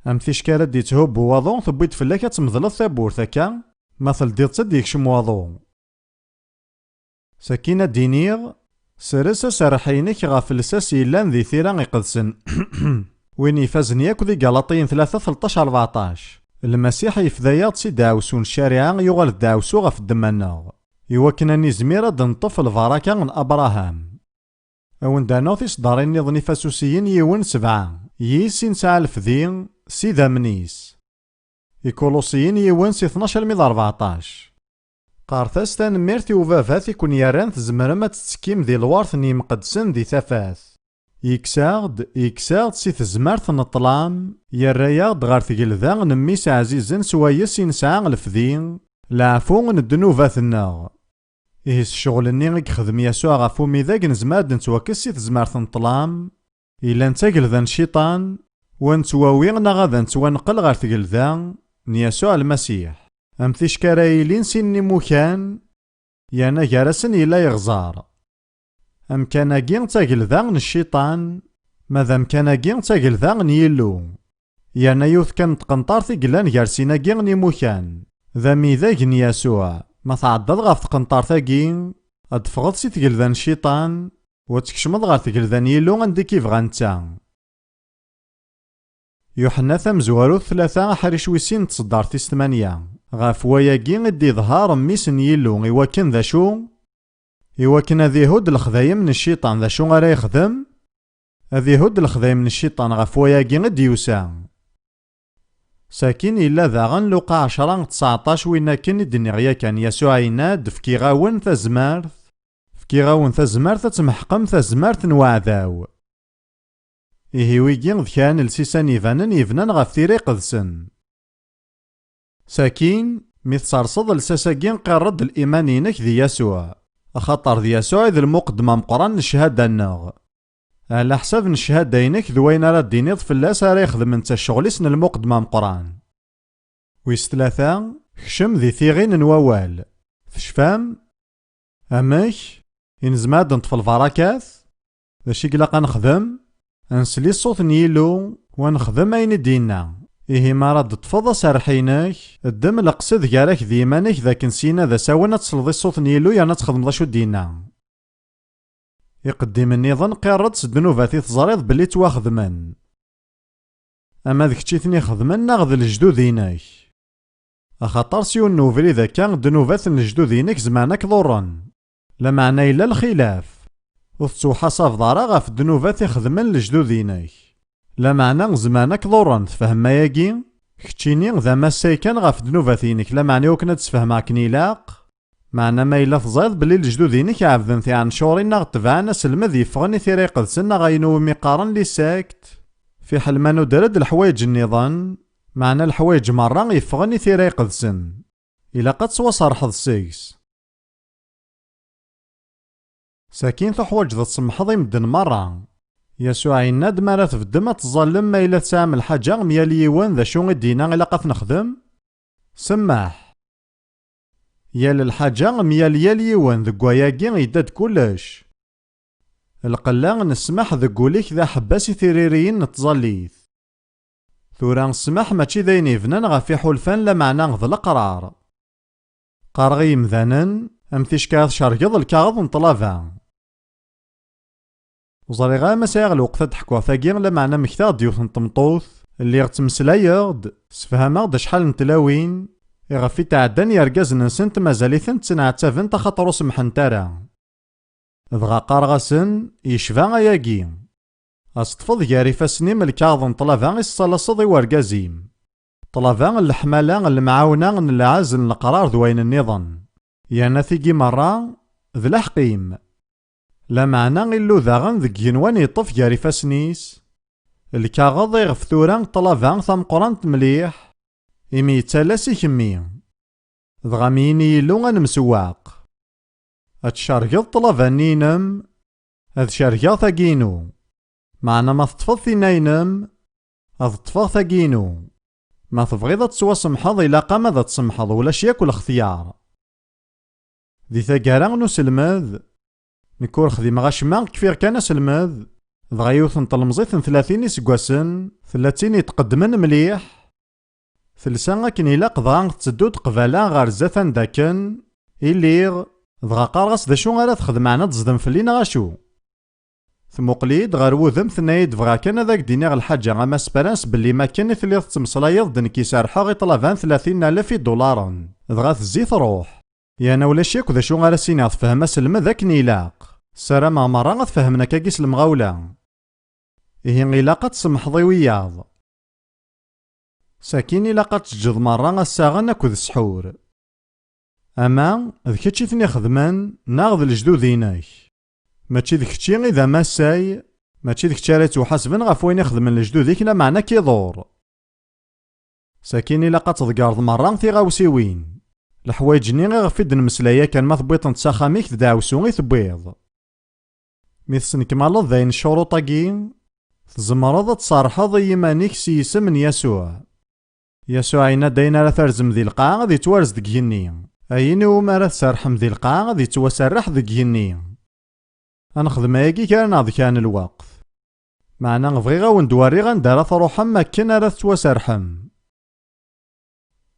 ام تيشكال دي تهب وواضو ثبيت فلاك تمضل الثابورت هكا مثل دي تصديك شمواضو سكينة دينيغ سرس سرحينك غاف الساس يلان ذي ثيران يقدسن وين يفازن ياكو ذي قلاطين 3-13-14 المسيح يفذايا تسي داوسون الشارعة يغال داوسو غاف الدماناغ يوكناني زميرة دنطف الفراكة من أبراهام أون دانوثيس دارين نظني فاسوسيين يون 7 يسين ساعة الفذين سيدا منيس يكولوسيين يون 12-14 قارثاس تنميرتي وفافات يكون ياران تزمر ما تتسكيم ذي الوارث مقدسن ذي ثفاث يكساغد سي تزمرت نطلام يراياغد غار تقلذا نميس عزيزن سوايس ينسعى الفذين لعفو الدنوباتنا إيس الشغل الني يخدم يسوع غفو ميذاق نزماد نتوكس سي تزمرت نطلام إلا نتقلذا الشيطان ونتواويغنا غادا نتوانقل غار تقلذا نيسوع المسيح أم تيشكارايلين سيني موكان يانا جارسن إلا يغزار أم كان جين تاقلذا الشيطان ماذا كان جين تاقلذا يلو يانا يوث كان تقنطار تقلان جارسينا جين موكان ذا ميذاق يسوع ما تعضد غاف تقنطار تاقين أدفغض سي تقلذا الشيطان وتكشمض غار تقلذا يلو عندي كيف غانتا يوحنا ثمزوارو 3 حريش ويسين تصدار تيس 8 غاف وياقين ادي ظهار ميسن يلو إواكن ذا شو إواكن ذي هود الخذايا من الشيطان ذا شو غارا يخدم ذي هود الخذايا من الشيطان غاف وياقين ادي يوسا ساكين إلا ذاغن لوقا 10-19 وينا كن الدنيا كان يسوع يناد فكي غاون ثزمارث فكي غاون ثزمارث تمحقم ثزمارث نوعذاو إيه ويجين ذكان السيسان يفنن يفنن غاف ثيري قدسن ساكين ميتصرصد لساساكين قرد الإيمانينك ذي يسوع خاطر ذي يسوع ذي المقدمة مقران الشهادة النغ على حساب الشهادة ينك ذوين راه دينيض فلاس راه يخدم انت الشغل اسن المقدمة مقران ويس 3 خشم ذي ثيغين نووال تشفام أمك إنزماد نطفى الفراكاث ذاشي قلاقا نخدم انسلي الصوت نيلو ونخدم اين دينا إيه ما راد تفضى سرحينك الدم لقصد جارك ذي مانك ذاك نسينا ذا ساونا تصلضي الصوت نيلو يانا تخدم ذا شو دينا يقدم النظام قارد سدنوفاتي تزريض بلي تواخدمن أما ذك تشيثني خدمن ناغذ الجدودينك أخاطر سيون نوفري ذا كان دنوفات الجدودينك زمانك ضرن لا معنى إلا الخلاف وفتو حصاف ضارا غاف الدنوفات يخدمن لجدودينك لا معنى زمانك ضرن تفهم ما ياكي كتشيني ذا ما سايكان غاف دنوفاتينك لا معنى وكنا تسفهم كنيلاق معنى ما إلا تزايد بلي الجدودينك عافذن ثي عن شورين ناغ تبعنا سلمذ يفغني ثيري قدسن غاينو مقارن لي ساكت في حل ما ندرد الحوايج النظام معنى الحوايج مرة يفغني ثيري قدسن إلا قد توصر حظ سيكس ساكين تحواج ذا تصمحضي مدن مرة يسوع يناد ما راه تفدم تظلم ما إلا تعمل حاجة ميال يوان ذا شو غدينا إلا قد نخدم سماح يال الحاجة ميال يوان ذا قواياكي يداد كلش القلا نسمح ذا قوليك ذا حباسي ثيريريين نتظليث ثورا نسمح ماشي ذاين يفنان غافي حلفان لا معنى غذ القرار قارغي مذانن أم تيشكاث شارقض الكاغض نطلافا وزريغا مسايغ الوقت تحكوا ثاقيغ لا معنى مكتاغ ديوث نطمطوث اللي غتمسلايغد سفهماغ شحال نتلاوين إغفي تعدان يرقاز نسنت مازاليثن تسنعتافن تخاطرو سمحن تارا dɣa qarɣasen yecba ayagi. أصطفض غير فاسني ملكاض طلبا الصلاصض ورقازيم. طلبا الحمالة المعاونة العازل القرار دوين النظام. يانا ثيقي مرة ذي الحقيم. لا معنى إلو ذاغن ذي جنوان يطف غير فاسنيس. الكاغض يغفثوران طلبا ثم قرانت مليح. إمي يتالاسي كمي. ذغاميني يلو غنمسواق. أتشارقض طلبا نينم. أذ شارقا ثاقينو. معنا ما تطفض ثنينم أذ تطفض ثاقينو. ما تبغيض تسواسمحض إلا قام ذا تسمحض ولاش ياكل اختيار. ذي ثاقارا نسلمذ نكور خديم غاشما كفير كان سلمذ. دغا يوث نطلمزيث 30 يسقواسن 30 يتقدمن مليح. ثلثا أكن إلا قضا تسدود قبالا غار زاثان داكن إليغ دغا قارغس دا شو غالا تخدم عنا تزدم فلينا غاشو. ثموقليد غار وذم ثنايد فغا كان ذاك دينيغ الحاجة غاما سبرانس بلي ما كان ثليث تمصلايض دنكي سارحا غي طلبان 30,000 دولار. دغا تزيث روح. يانا ولا شيك وذا شو غالا سيني تفهم سلم ذاك نيلاق. سارا ما مرة غتفهمنا كاكيس المغاولة. إيه غيلاقا تسمحضي وياض. ساكين إلاقا تجد مرة غساغن أكو السحور. أما ذكتشي ثني خدمان ناغذ الجدودينك. ماشي ذكتشي إذا ما ساي ماشي ذكتشي راه توحاسبن غف وين يخدم الجدوديك لا معنى كيدور. ساكين إلاقا تذكارض مرة ثيغاوسيوين. الحوايجني غير غفيد نمسلايا كان ما تبويط نتساخاميك تداوسو غي تبيض. ميثسن كمالض ذاين الشروطاكي تزمرض تصارحض يمانيك سيسم من يسوع. يسوع عينا داينا راه ترزم ذي القاع غادي توارز ديك يني. أينو ما راه تسرحم ذي القاع غادي توسرح ديك يني. أنخدم هاكي كان عاد كان الوقت. معنا نبغي غا وندواري غندار تروحم مكن راه توسرحم.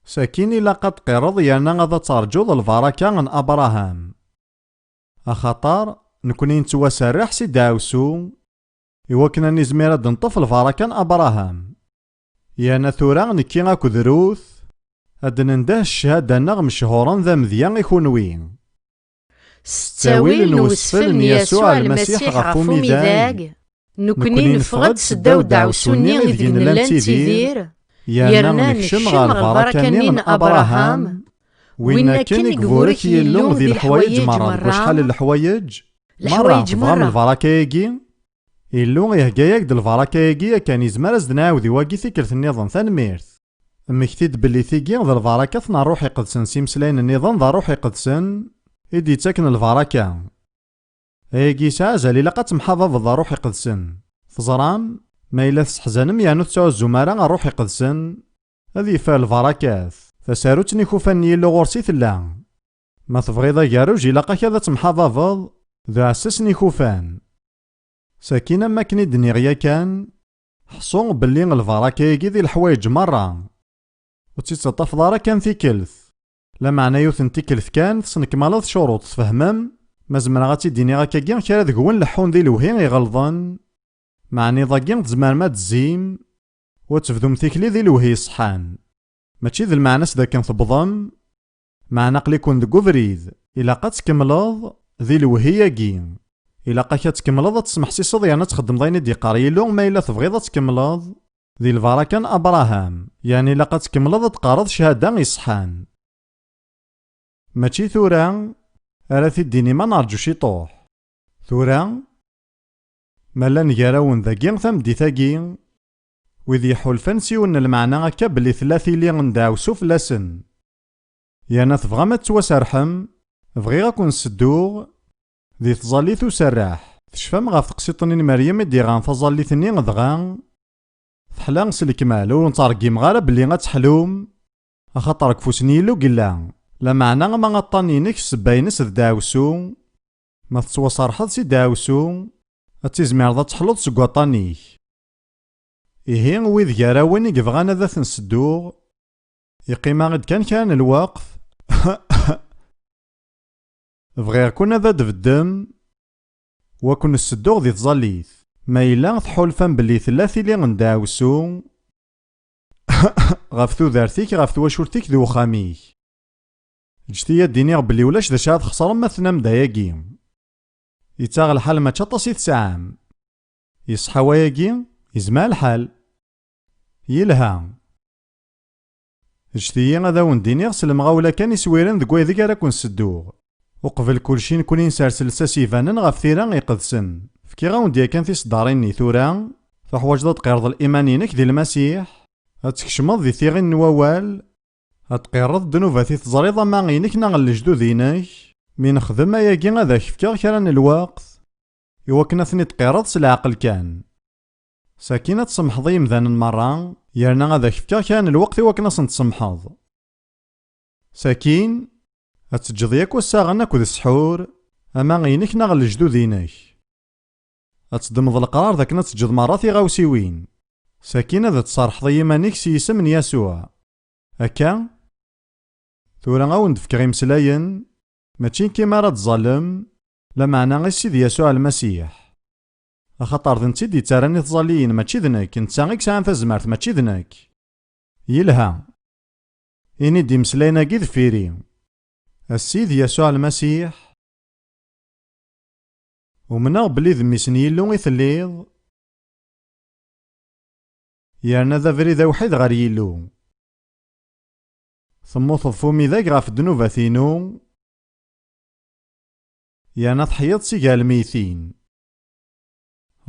ساكين إلا قد قرض يانا غادا ترجوض البركة من أبراهام. أخطر نكوني نتوسرح سي داوسو. إوا كنا نزمير هاد نطف البركة أبراهام. يانا ثورا نكي غاكو دروث. هاد ننده الشهادة نغ مشهورا ذا مذيان يكونوين. ستاويل نوسفل يسوع المسيح غفو ميداك. نكوني نفغد سداو دعوسوني غيدين لانتيذير. يرنا نكشم غالبركة نين أبراهام. وين كان يقبورك يلو ذي الحوايج مرة. وشحال الحوايج؟ مرة تبغام البركة يجي. يلو يهجايك د البركة يجي كان يزمر ازدناو ذي واقي ثيكرت النظام ثانميرث. مكتيد بلي ثيكي ذا البركة ثنا روحي قدسن سيمسلين النظام ذا روحي قدسن. إدي تاكن البركة. ايجي سازا لي لقات محافظ ذا روحي قدسن. فزرام ما إلا تسحزنم يانو تسعو الزمارة روحي قدسن. هذي فا البركات. فساروتني خوفاني يلو غورسي ثلا. ما تبغي ذا جاروج يلقا كذا تمحافظ ذا أسسني خوفان. ساكينة ما كني دنيغيا كان حصون بلي البركة يجي ذي الحوايج مرة. وتيتطف دارا كان في كلث. لا معنى يوثن تيكلث كان تسنك مالض شروط تفهمم. ما زمنا غاتي ديني غاكا كين كرا ذكون لحون ذي الوهين يغلظن. معني ضاقين تزمان ما تزيم. وتفذم تيكلي ذي الوهي صحان. ماشي ذي المعنى سدا كان تبضم. معنى قلي كون ذكو فريد. إلا قد تكملض ذي الوهي ياكين. إلا قاكا تكملض تسمح سيصد يعني تخدم ضاين دي قاريلو ما إلا تبغيض تكملض ذي البركة أبراهام. يعني إلا قد تكملض تقارض شهادة يصحان. ماشي ثورا أرا الديني ما نرجو شي طوح. ثورا مالا نجاراون ذاكين ثم دي ثاقين. وذي حلفن سيون المعنى هكا بلي ثلاثي لي غنداو سوف لاسن. يانا تبغى ما تتوسرحم. بغي غاكون سدوغ ذي تظليث وسراح. تشفام غاف تقسيطنين مريم دي غان تظليثني غدغان. تحلا سلكمال ونترقي مغالا بلي غتحلوم. أخاطر كفوسني لو قلا. لا معنى ما غطانينك سباينس داوسو. ما تتوسرحض سي داوسو. أتيزمير ذا تحلط سكواطانيك. إيهين ويذ جاراوين يبغانا ذا تنسدوغ. يقيم غد كان الوقت. بغير كنا ذا دفدم. وكن السدوغ ذي تظليث. ما إلا تحولفان بلي ثلاثي لي غنداوسو. غاف ذارتيك غاف تواشورتيك ذو خاميك. جتيا ديني بلي ولاش ذا شاد خسر ما ثنام داياكي. يتاغ الحال ما تشطسي تسعام. يصحى وياكي يزمع الحال. يلها. اجتيا غادا وندينيغ سلمغاولا كان يسويرن ذك ويديك راه كون سدوغ. وقبل كلشي نكوني نسرسل ساسيفانن غف ثيران يقدسن. فكي غاونديا كان في صداريني ثورا فحواج تقرض الإيمانينك ديال المسيح. هتكشمض ذي ثيغين نووال. هتقرض دنوفاتي تزريض ماغينك ناغ الجدودينك. من خدم ياكي غادا كفكا كران الوقت. يوكنا ثني تقرض سالعقل كان. ساكينة تسمحضي مذان مرة يرنا غادا كفكا كان الوقت يوكنا سنتسمحض. ساكين هتجد ياك وساغن اكو السحور اما غينك ناغ الجدودينك. هتدمض القرار ذاك نتجد مرات غاوسيوين. ساكينة ذات تصارح ضيمانيك سيسم من يسوع. هكا ثورا غاوند فكغي مسلاين ماشي كيما راه تظلم لا معنى غير سيد يسوع المسيح. خاطر ذنتي دي تراني تظليين ماشي ذنك نتا غيك ساعة تزمرت ماشي ذنك. يلها إني دي مسلاينا كي ذفيري السيد يسوع المسيح ومناغ بلي ذميسن يلو يثليض يارنا ذا فريدا وحيد غير يلو. ثم فومي ذاك غاف الدنوباثينو يانا تحيط سيقا الميتين.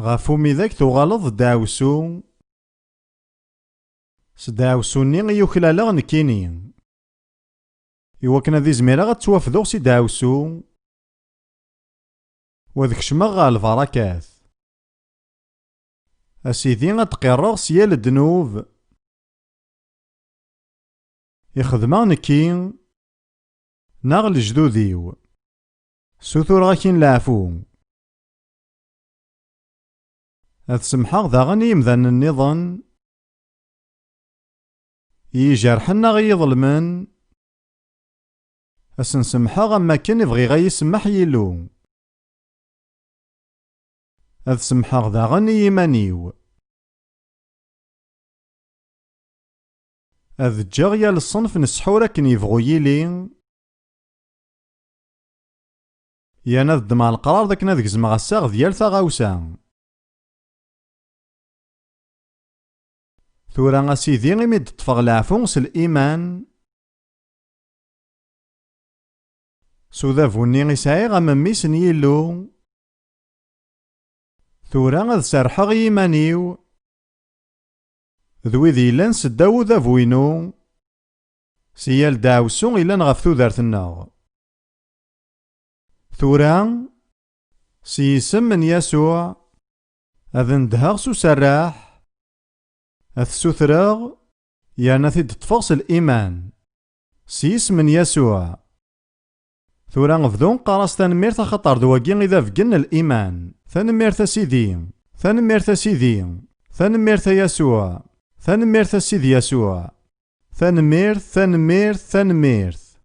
غافومي ذاك تغالض داوسو سداوسوني يوكلالا نكيني. يوكنا ذي زميرا غتوافدو سي داوسو وذك شمغ البركات. أسيدي غتقرغ سيال الدنوب يخدما نكين ناغ الجدوديو سوثور غاكين العفو. هاد سمحاغ داغن يمذان النظام يجرحنا غي يظلمن. أسن سمحاغ أما كان يبغي غي يسمح يلو. هاد سمحاغ داغن يمانيو. هاد جاغ يا للصنف نسحورا كن يبغو يلي يانا ذدمع القرار ذاك نادك زمغ الساغ ديال ثاغاوسا. ثورا اسيدي غيميد تطفغ العفو س الإيمان سوذافوني غيسعي غمميس نيلو. ثورا غاد سرحغ يمانيو ذوي ذي لان سداو ذافوينو سيال داوسو إلان غف ثودارتنا. ثورا سيسم من يسوع أذن دهاغ سو سراح أثسوثراغ يانا ثيد تفاصل الإيمان سيسم من يسوع. ثورا غفدون قراص تنميرت خطر دواقين إذا فقن الإيمان. ثنميرت سيدي ثنميرت سيدي ثنميرت يسوع ثنميرت سيدي يسوع ثنميرت ثنميرت ثنميرت.